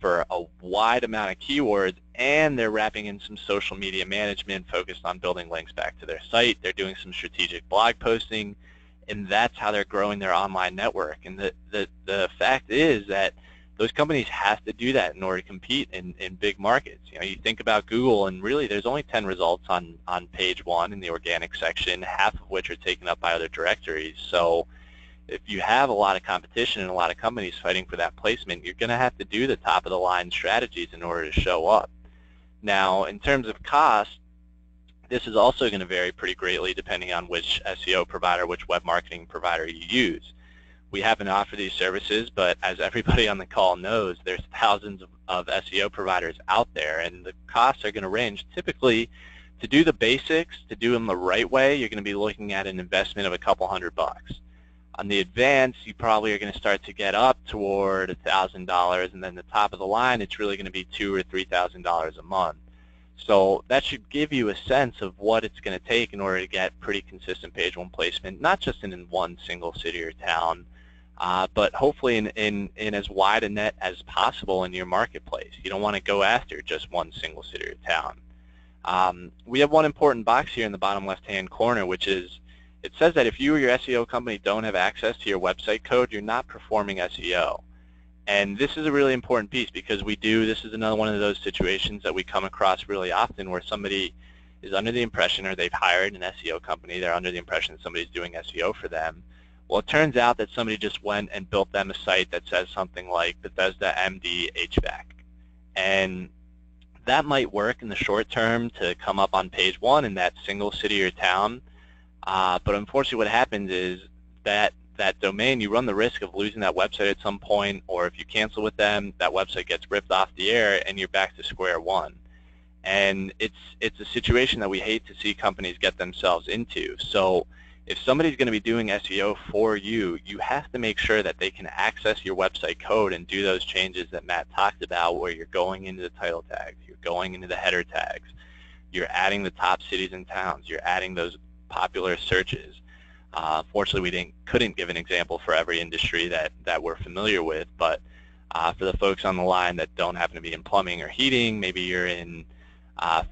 for a wide amount of keywords, and they're wrapping in some social media management focused on building links back to their site. They're doing some strategic blog posting, and that's how they're growing their online network. And the fact is that those companies have to do that in order to compete in big markets. You think about Google, and really there's only 10 results on page 1 in the organic section, half of which are taken up by other directories. So if you have a lot of competition and a lot of companies fighting for that placement, you're going to have to do the top-of-the-line strategies in order to show up. Now, in terms of cost, this is also going to vary pretty greatly depending on which SEO provider, which web marketing provider you use. we happen to offer these services, but as everybody on the call knows, there's thousands of SEO providers out there, and the costs are going to range. Typically, to do the basics, to do them the right way, you're going to be looking at an investment of a couple $100. On the advanced, you probably are going to start to get up toward $1,000, and then the top of the line, it's really going to be $2,000 or $3,000 a month. So that should give you a sense of what it's going to take in order to get pretty consistent page one placement, not just in one single city or town, but hopefully in as wide a net as possible in your marketplace. You don't want to go after just one single city or town. We have one important box here in the bottom left-hand corner, which is, it says that if you or your SEO company don't have access to your website code, you're not performing SEO. And this is a really important piece because this is another one of those situations that we come across really often where somebody is under the impression, or they've hired an SEO company, they're under the impression that somebody's doing SEO for them. Well, it turns out that somebody just went and built them a site that says something like Bethesda MD HVAC. And that might work in the short term to come up on page one in that single city or town. But unfortunately what happens is that domain, you run the risk of losing that website at some point, or if you cancel with them, that website gets ripped off the air and you're back to square one. And it's a situation that we hate to see companies get themselves into. So if somebody's going to be doing SEO for you, you have to make sure that they can access your website code and do those changes that Matt talked about, where you're going into the title tags, you're going into the header tags, you're adding the top cities and towns, you're adding those popular searches. Fortunately, we couldn't give an example for every industry that we're familiar with, but for the folks on the line that don't happen to be in plumbing or heating, maybe you're in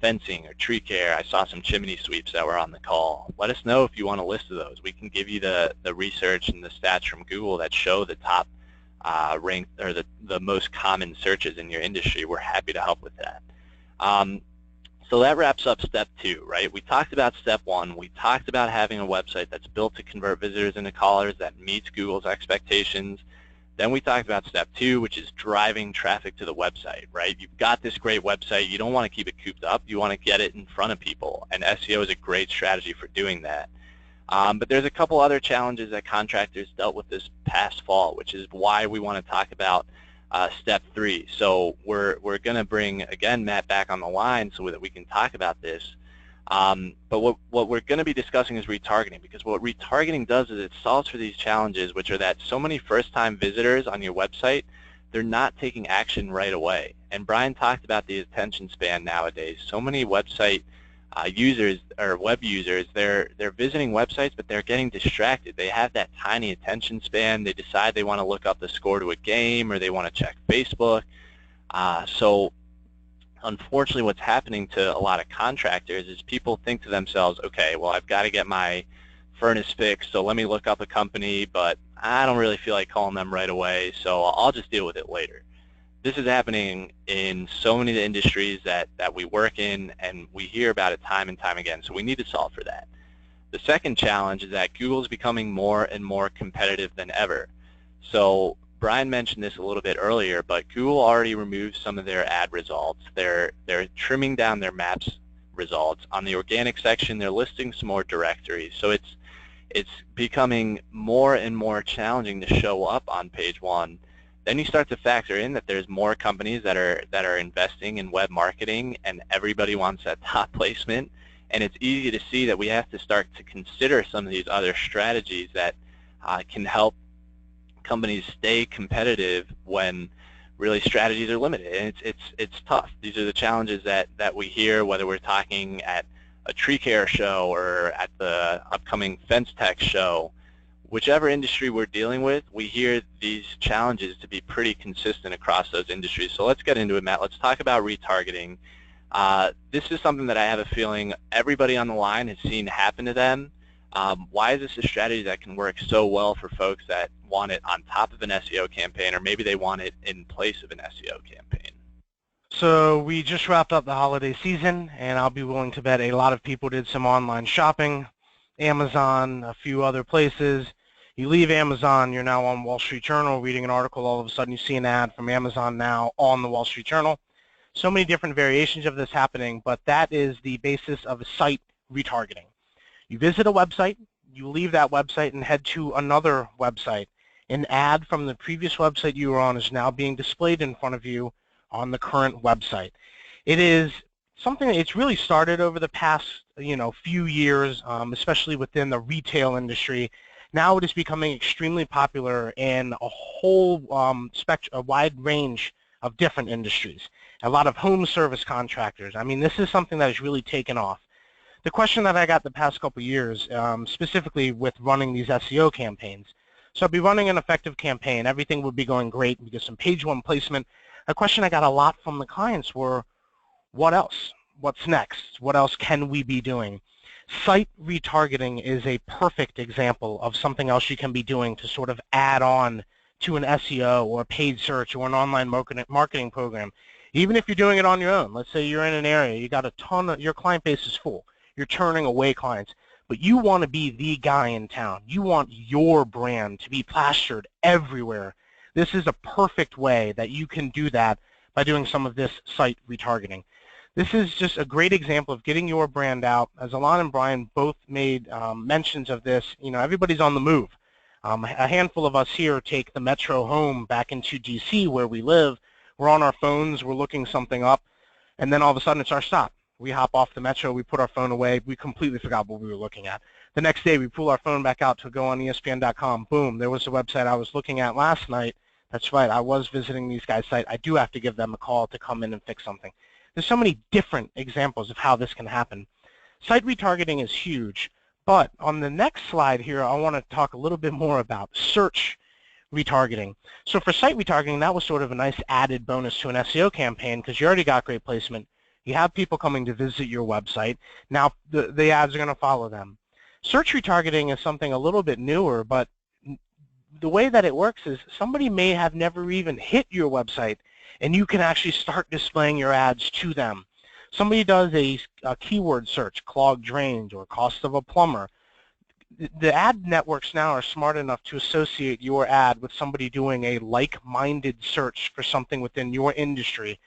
fencing or tree care. I saw some chimney sweeps that were on the call. Let us know if you want a list of those. We can give you the research and the stats from Google that show the top ranked, or the most common searches in your industry. We're happy to help with that. So that wraps up step two, right? We talked about step one. We talked about having a website that's built to convert visitors into callers, that meets Google's expectations. Then we talked about step two, which is driving traffic to the website, right? You've got this great website. You don't want to keep it cooped up. You want to get it in front of people, and SEO is a great strategy for doing that. But there's a couple other challenges that contractors dealt with this past fall, which is why we want to talk about step three. So we're going to bring, again, Matt back on the line so that we can talk about this. But what we're going to be discussing is retargeting, because what retargeting does is it solves for these challenges, which are that so many first-time visitors on your website, they're not taking action right away. And Brian talked about the attention span nowadays. So many website users, or web users, they're visiting websites, but they're getting distracted. They have that tiny attention span. They decide they want to look up the score to a game, or they want to check Facebook. So unfortunately, what's happening to a lot of contractors is people think to themselves, okay, well, I've got to get my furnace fixed, so let me look up a company, but I don't really feel like calling them right away, so I'll just deal with it later. This is happening in so many of the industries that we work in, and we hear about it time and time again, so we need to solve for that. The second challenge is that Google is becoming more and more competitive than ever. So Brian mentioned this a little bit earlier, but Google already removed some of their ad results. They're trimming down their maps results. On the organic section, they're listing some more directories. So it's becoming more and more challenging to show up on page one. Then you start to factor in that there's more companies that are investing in web marketing, and everybody wants that top placement. And it's easy to see that we have to start to consider some of these other strategies that can help companies stay competitive when really strategies are limited. And it's tough. These are the challenges that we hear, whether we're talking at a tree care show or at the upcoming fence tech show. Whichever industry we're dealing with, we hear these challenges to be pretty consistent across those industries. So let's get into it, Matt. Let's talk about retargeting. This is something that I have a feeling everybody on the line has seen happen to them. Why is this a strategy that can work so well for folks that want it on top of an SEO campaign, or maybe they want it in place of an SEO campaign? So we just wrapped up the holiday season, and I'll be willing to bet a lot of people did some online shopping, Amazon, a few other places. You leave Amazon, you're now on Wall Street Journal reading an article, all of a sudden you see an ad from Amazon now on the Wall Street Journal. So many different variations of this happening, but that is the basis of site retargeting. You visit a website, you leave that website and head to another website, an ad from the previous website you were on is now being displayed in front of you on the current website. It is something that it's really started over the past, few years, especially within the retail industry. Now it is becoming extremely popular in a whole a wide range of different industries. A lot of home service contractors. I mean, this is something that has really taken off. The question that I got the past couple of years, specifically with running these SEO campaigns. So I'd be running an effective campaign. Everything would be going great. We get some page one placement. A question I got a lot from the clients were, what else? What's next? What else can we be doing? Site retargeting is a perfect example of something else you can be doing to sort of add on to an SEO or a paid search or an online marketing program. Even if you're doing it on your own, let's say you're in an area, you got a ton of, your client base is full, you're turning away clients, but you want to be the guy in town. You want your brand to be plastered everywhere. This is a perfect way that you can do that by doing some of this site retargeting. This is just a great example of getting your brand out. As Alon and Brian both made mentions of this, everybody's on the move. A handful of us here take the metro home back into DC where we live. We're on our phones, we're looking something up, and then all of a sudden it's our stop. We hop off the metro, we put our phone away, we completely forgot what we were looking at. The next day we pull our phone back out to go on ESPN.com. Boom, there was the website I was looking at last night. That's right, I was visiting these guys' site. I do have to give them a call to come in and fix something. There's so many different examples of how this can happen. Site retargeting is huge, but on the next slide here, I want to talk a little bit more about search retargeting. So for site retargeting, that was sort of a nice added bonus to an SEO campaign because you already got great placement. You have people coming to visit your website. Now the ads are going to follow them. Search retargeting is something a little bit newer, but the way that it works is somebody may have never even hit your website, and you can actually start displaying your ads to them. Somebody does a keyword search, clogged drains or cost of a plumber. The ad networks now are smart enough to associate your ad with somebody doing a like-minded search for something within your industry,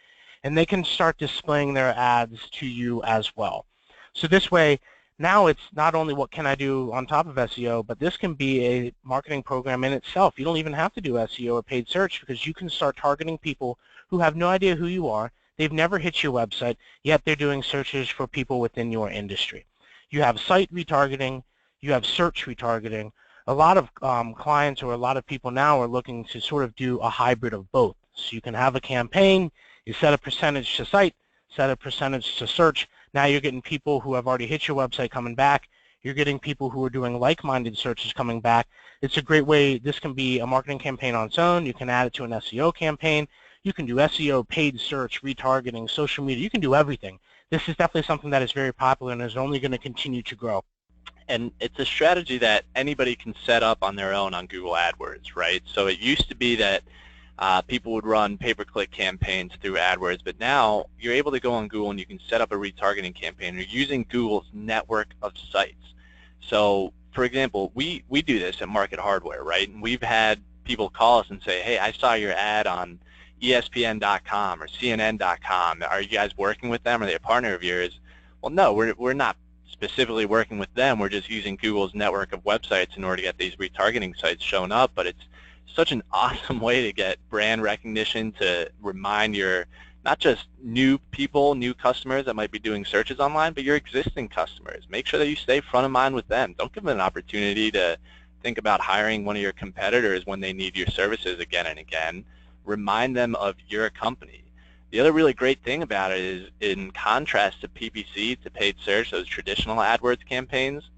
and they can start displaying their ads to you as well. So this way, now it's not only what can I do on top of SEO, but this can be a marketing program in itself. You don't even have to do SEO or paid search because you can start targeting people who have no idea who you are. They've never hit your website, yet they're doing searches for people within your industry. You have site retargeting, you have search retargeting. A lot of clients or a lot of people now are looking to sort of do a hybrid of both. So you can have a campaign, you set a percentage to site, set a percentage to search. Now you're getting people who have already hit your website coming back. You're getting people who are doing like-minded searches coming back. It's a great way. This can be a marketing campaign on its own. You can add it to an SEO campaign. You can do SEO, paid search, retargeting, social media. You can do everything. This is definitely something that is very popular and is only going to continue to grow. And it's a strategy that anybody can set up on their own on Google AdWords, right? So it used to be that people would run pay-per-click campaigns through AdWords, but now you're able to go on Google and you can set up a retargeting campaign. You're using Google's network of sites. So, for example, we do this at Market Hardware, right? And we've had people call us and say, hey, I saw your ad on ESPN.com or CNN.com. Are you guys working with them? Are they a partner of yours? Well, no, we're not specifically working with them. We're just using Google's network of websites in order to get these retargeting sites shown up, but it's such an awesome way to get brand recognition, to remind your not just new people, new customers that might be doing searches online, but your existing customers. Make sure that you stay front of mind with them. Don't give them an opportunity to think about hiring one of your competitors when they need your services again and again. Remind them of your company. The other really great thing about it is, in contrast to PPC, to paid search, those traditional AdWords campaigns,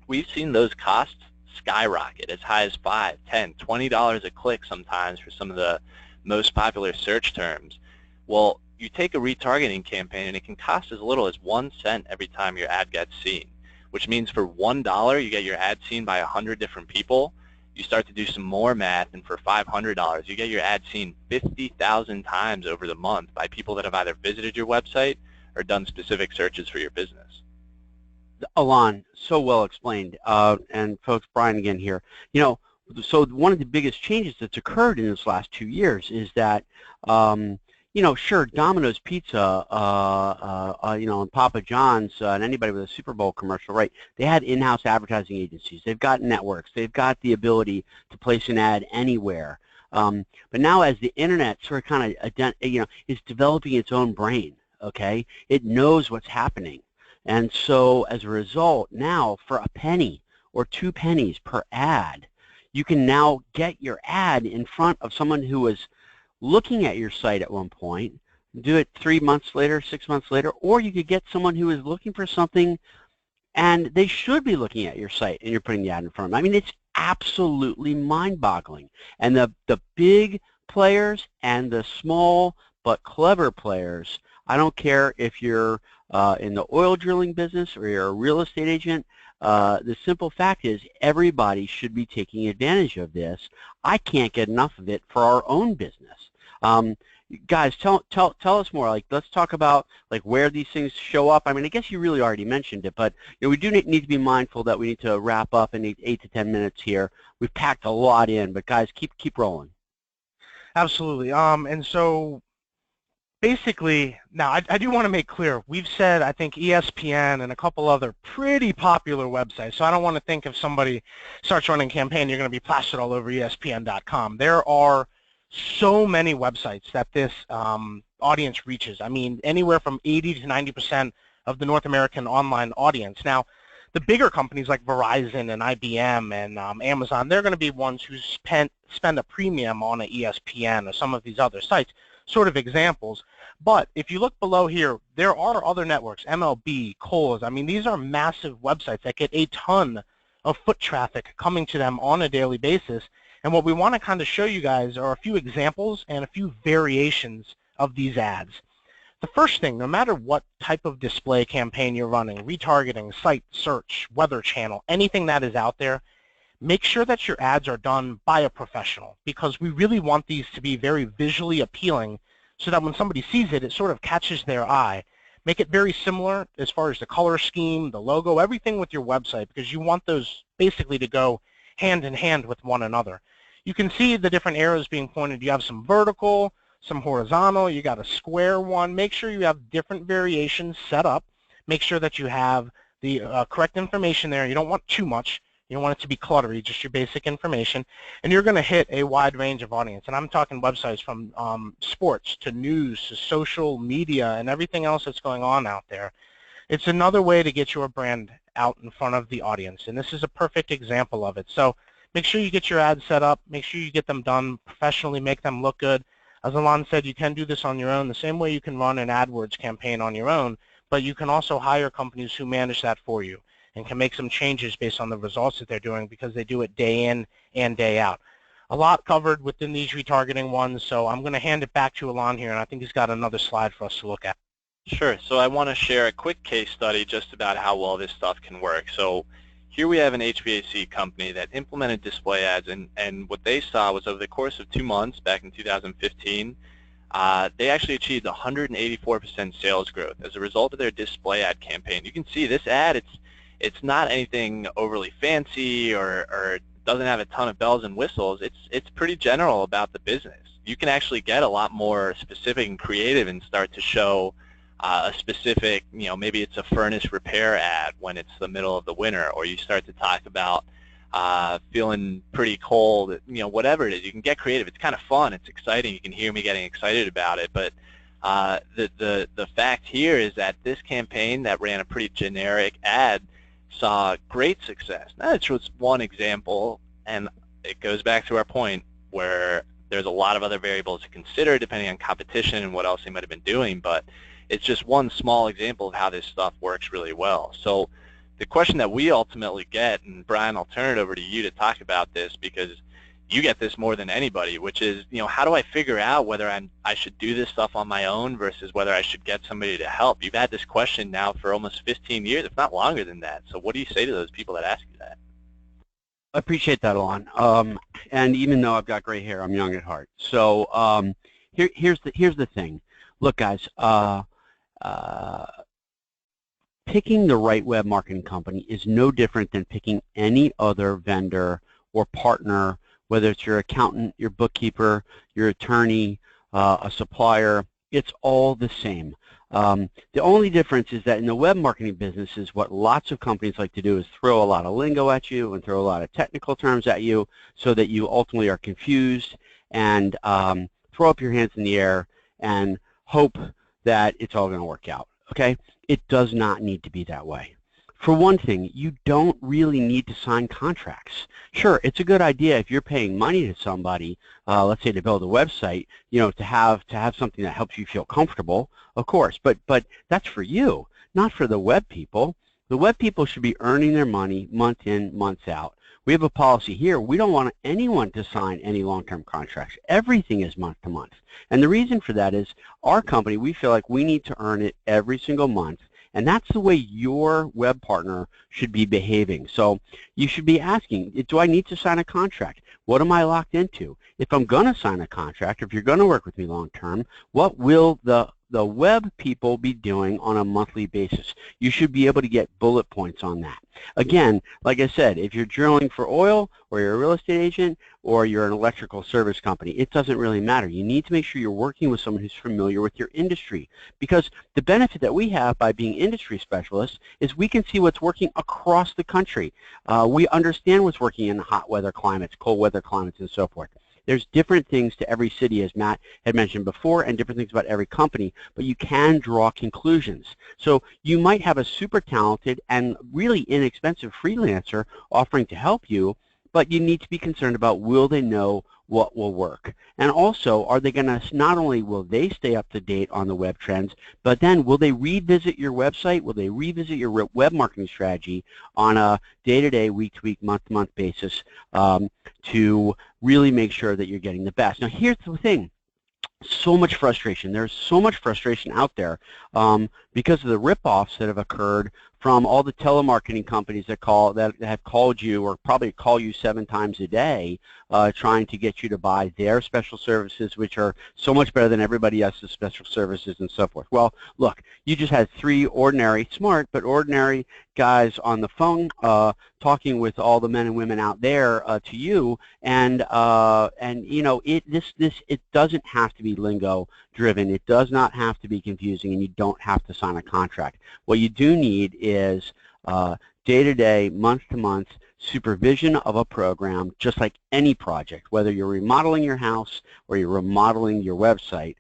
we've seen those costs skyrocket as high as $5, $10, $20 a click sometimes for some of the most popular search terms. Well, you take a retargeting campaign and it can cost as little as 1 cent every time your ad gets seen, which means for $1 you get your ad seen by 100 different people. You start to do some more math, and for $500 you get your ad seen 50,000 times over the month by people that have either visited your website or done specific searches for your business. Alon, so well explained. And folks, Brian again here. So one of the biggest changes that's occurred in this last 2 years is that sure, Domino's Pizza, and Papa John's, and anybody with a Super Bowl commercial, right? They had in-house advertising agencies. They've got networks. They've got the ability to place an ad anywhere. But now, as the internet sort of kind of, is developing its own brain, okay, it knows what's happening, and so as a result, now for a penny or 2 pennies per ad, you can now get your ad in front of someone who was looking at your site at one point, do it 3 months later, 6 months later, or you could get someone who is looking for something and they should be looking at your site and you're putting the ad in front of them. I mean, it's absolutely mind-boggling. And the big players and the small but clever players, I don't care if you're in the oil drilling business or you're a real estate agent, the simple fact is everybody should be taking advantage of this. I can't get enough of it for our own business. Guys, tell us more. Like, let's talk about like where these things show up. I mean, I guess you really already mentioned it, but we do need to be mindful that we need to wrap up in 8 to 10 minutes here. We've packed a lot in, but guys, keep rolling. Absolutely. And so basically, now I do want to make clear, we've said, I think, ESPN and a couple other pretty popular websites, so I don't want to think if somebody starts running a campaign, you're going to be plastered all over ESPN.com. There are so many websites that this audience reaches. I mean, anywhere from 80 to 90% of the North American online audience. Now, the bigger companies like Verizon and IBM and Amazon, they're going to be ones who spend a premium on an ESPN or some of these other sites, sort of examples. But if you look below here, there are other networks, MLB, Kohl's. I mean, these are massive websites that get a ton of foot traffic coming to them on a daily basis. And what we want to kind of show you guys are a few examples and a few variations of these ads. The first thing, no matter what type of display campaign you're running, retargeting, site search, weather channel, anything that is out there, make sure that your ads are done by a professional, because we really want these to be very visually appealing so that when somebody sees it, it sort of catches their eye. Make it very similar as far as the color scheme, the logo, everything with your website, because you want those basically to go hand in hand with one another. You can see the different arrows being pointed. You have some vertical, some horizontal, you got a square one. Make sure you have different variations set up. Make sure that you have the correct information there. You don't want too much. You don't want it to be cluttery, just your basic information. And you're going to hit a wide range of audience. And I'm talking websites from sports to news to social media and everything else that's going on out there. It's another way to get your brand out in front of the audience. And this is a perfect example of it. So make sure you get your ads set up. Make sure you get them done professionally. Make them look good. As Alon said, you can do this on your own the same way you can run an AdWords campaign on your own, but you can also hire companies who manage that for you and can make some changes based on the results that they're doing, because they do it day in and day out. A lot covered within these retargeting ones, so I'm going to hand it back to Alon here, and I think he's got another slide for us to look at. Sure. So I want to share a quick case study just about how well this stuff can work. So here we have an HVAC company that implemented display ads, and what they saw was over the course of 2 months back in 2015, they actually achieved 184% sales growth as a result of their display ad campaign. You can see this ad, it's not anything overly fancy or doesn't have a ton of bells and whistles. It's pretty general about the business. You can actually get a lot more specific and creative and start to show a specific, maybe it's a furnace repair ad when it's the middle of the winter, or you start to talk about feeling pretty cold, whatever it is. You can get creative. It's kind of fun. It's exciting. You can hear me getting excited about it. But the fact here is that this campaign that ran a pretty generic ad saw great success. Now, it's just one example, and it goes back to our point where there's a lot of other variables to consider depending on competition and what else they might have been doing, but it's just one small example of how this stuff works really well. So the question that we ultimately get, and Brian, I'll turn it over to you to talk about this because you get this more than anybody, which is, how do I figure out whether I should do this stuff on my own versus whether I should get somebody to help? You've had this question now for almost 15 years, if not longer than that. So what do you say to those people that ask you that? I appreciate that, Alon. And even though I've got gray hair, I'm young at heart. So here's the thing. Look, guys, picking the right web marketing company is no different than picking any other vendor or partner, whether it's your accountant, your bookkeeper, your attorney, a supplier. It's all the same. The only difference is that in the web marketing business is what lots of companies like to do is throw a lot of lingo at you and throw a lot of technical terms at you so that you ultimately are confused and throw up your hands in the air and hope that it's all going to work out, okay? It does not need to be that way. For one thing, you don't really need to sign contracts. Sure, it's a good idea if you're paying money to somebody, let's say to build a website, you know, to have something that helps you feel comfortable, of course, but that's for you, not for the web people. The web people should be earning their money month in, month out. We have a policy here. We don't want anyone to sign any long-term contracts. Everything is month to month. And the reason for that is our company, we feel like we need to earn it every single month. And that's the way your web partner should be behaving. So you should be asking, do I need to sign a contract? What am I locked into? If I'm going to sign a contract, or if you're going to work with me long term, what will the web people be doing on a monthly basis? You should be able to get bullet points on that. Again, like I said, if you're drilling for oil, or you're a real estate agent, or you're an electrical service company, it doesn't really matter. You need to make sure you're working with someone who's familiar with your industry, because the benefit that we have by being industry specialists is we can see what's working across the country. We understand what's working in hot weather climates, cold weather climates, and so forth. There's different things to every city, as Matt had mentioned before, and different things about every company, but you can draw conclusions. So you might have a super talented and really inexpensive freelancer offering to help you, but you need to be concerned about, will they know what will work? And also, are they going to, not only will they stay up to date on the web trends, but then will they revisit your website? Will they revisit your web marketing strategy on a day-to-day, week-to-week, month-to-month basis to really make sure that you're getting the best? Now, here's the thing. So much frustration. There's so much frustration out there because of the rip-offs that have occurred from all the telemarketing companies that have called you, or probably call you 7 times a day, trying to get you to buy their special services, which are so much better than everybody else's special services and so forth. Well, look, you just had 3 ordinary, smart but ordinary guys on the phone talking with all the men and women out there to you, and you know, it doesn't have to be lingo driven. It does not have to be confusing, and you don't have to sign a contract. What you do need is day-to-day, month-to-month supervision of a program, just like any project. Whether you're remodeling your house or you're remodeling your website,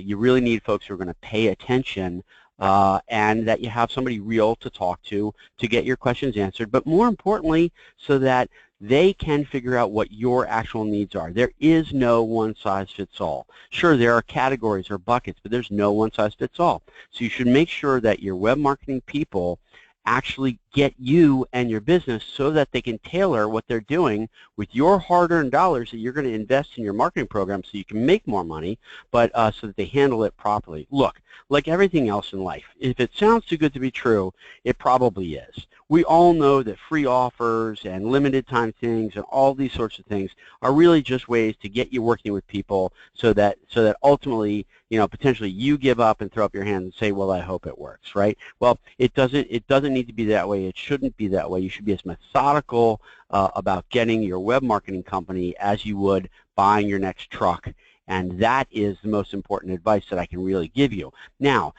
you really need folks who are going to pay attention and that you have somebody real to talk to get your questions answered, but more importantly, so that they can figure out what your actual needs are. There is no one-size-fits-all. Sure, there are categories or buckets, but there's no one-size-fits-all. So you should make sure that your web marketing people actually get you and your business so that they can tailor what they're doing with your hard-earned dollars that you're going to invest in your marketing program so you can make more money, but so that they handle it properly. Look, like everything else in life, if it sounds too good to be true, it probably is. We all know that free offers and limited time things and all these sorts of things are really just ways to get you working with people so that ultimately, you know, potentially you give up and throw up your hands and say, well, I hope it works, right? Well, it doesn't need to be that way. It shouldn't be that way. You should be as methodical about getting your web marketing company as you would buying your next truck. And that is the most important advice that I can really give you. Now,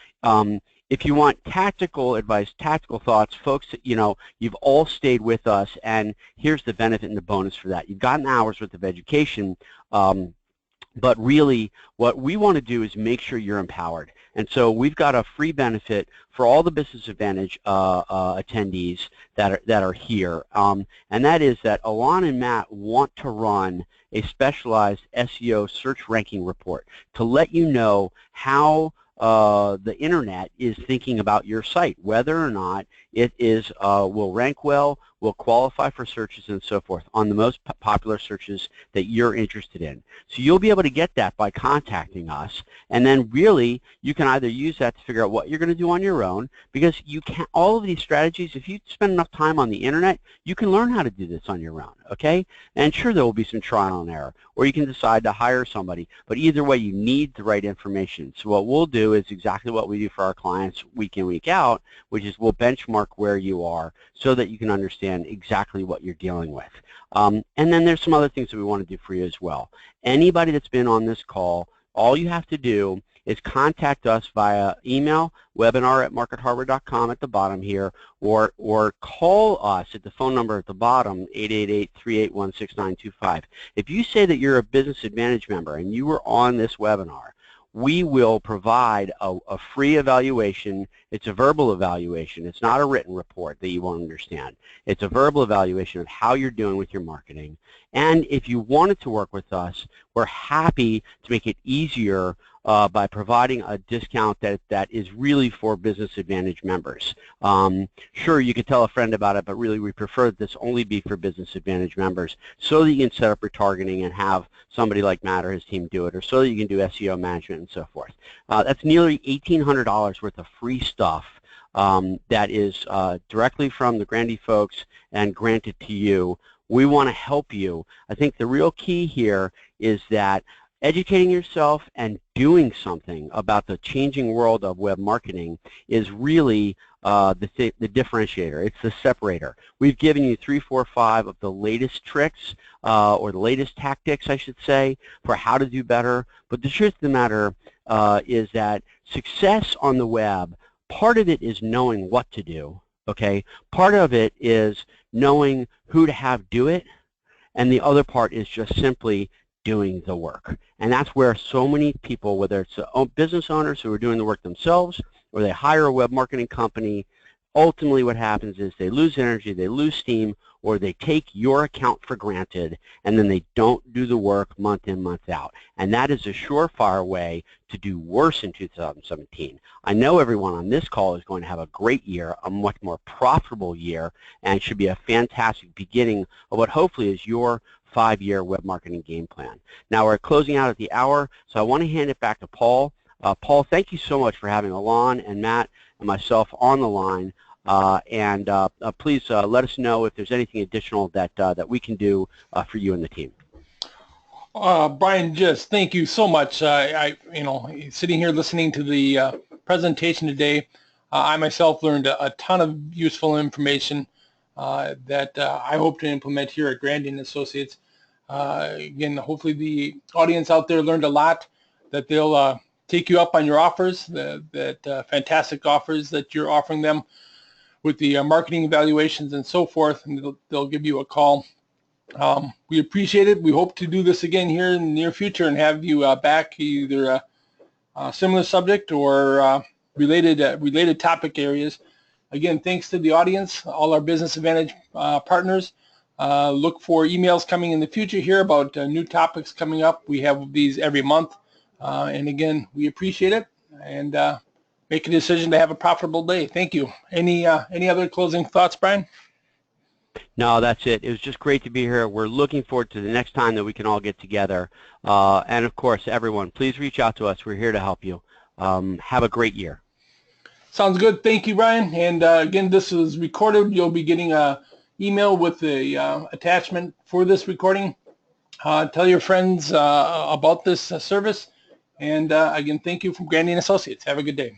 if you want tactical advice, tactical thoughts, folks, you know, you've all stayed with us, and here's the benefit and the bonus for that. You've gotten hours worth of education, but really what we want to do is make sure you're empowered. And so we've got a free benefit for all the Business Advantage attendees that are here, and that is that Alon and Matt want to run a specialized SEO search ranking report to let you know how the internet is thinking about your site, whether or not it is will rank well, will qualify for searches, and so forth on the most popular searches that you're interested in. So you'll be able to get that by contacting us, and then really you can either use that to figure out what you're going to do on your own, because you can, all of these strategies, if you spend enough time on the internet, you can learn how to do this on your own, okay? And sure, there will be some trial and error, or you can decide to hire somebody, but either way you need the right information. So what we'll do is exactly what we do for our clients week in, week out, which is we'll benchmark where you are so that you can understand exactly what you're dealing with. And then there's some other things that we want to do for you as well. Anybody that's been on this call All you have to do is contact us via email, webinar@marketharbor.com at the bottom here, or call us at the phone number at the bottom, 888-381-6925. If you say that you're a Business Advantage member and you were on this webinar, we will provide a free evaluation. It's a verbal evaluation. It's not a written report that you won't understand. It's a verbal evaluation of how you're doing with your marketing. And if you wanted to work with us, we're happy to make it easier by providing a discount that is really for Business Advantage members. Sure, you could tell a friend about it, but really we prefer that this only be for Business Advantage members so that you can set up retargeting and have somebody like Matt or his team do it, or so that you can do SEO management and so forth. That's nearly $1,800 worth of free stuff that is directly from the Grandy folks and granted to you. We want to help you. I think the real key here is that educating yourself and doing something about the changing world of web marketing is really the differentiator. It's the separator. We've given you 3, 4, 5 of the latest tricks or the latest tactics, I should say, for how to do better. But the truth of the matter is that success on the web, part of it is knowing what to do. Okay, part of it is knowing who to have do it, and the other part is just simply doing the work. And that's where so many people, whether it's business owners who are doing the work themselves or they hire a web marketing company, ultimately what happens is they lose energy, they lose steam, or they take your account for granted and then they don't do the work month in, month out. And that is a surefire way to do worse in 2017. I know everyone on this call is going to have a great year, a much more profitable year, and it should be a fantastic beginning of what hopefully is your 5-year web marketing game plan. Now we're closing out at the hour, so I want to hand it back to Paul. Paul, thank you so much for having Alon and Matt and myself on the line. Please let us know if there's anything additional that we can do for you and the team. Brian, just thank you so much. Sitting here listening to the presentation today, I myself learned a ton of useful information that I hope to implement here at Grandy and Associates. Again, hopefully the audience out there learned a lot, that they'll take you up on your offers, that fantastic offers that you're offering them with the marketing evaluations and so forth, and they'll give you a call. We appreciate it. We hope to do this again here in the near future and have you back, either a similar subject or related topic areas. Again, thanks to the audience, all our Business Advantage partners. Look for emails coming in the future here about new topics coming up. We have these every month. And again, we appreciate it, and make a decision to have a profitable day. Thank you. Any other closing thoughts, Brian? No, that's it. It was just great to be here. We're looking forward to the next time that we can all get together. And of course, everyone, please reach out to us. We're here to help you. Have a great year. Sounds good. Thank you, Brian. And again, this is recorded. You'll be getting an email with the attachment for this recording. Tell your friends about this service. And again, thank you from Grandy and Associates. Have a good day.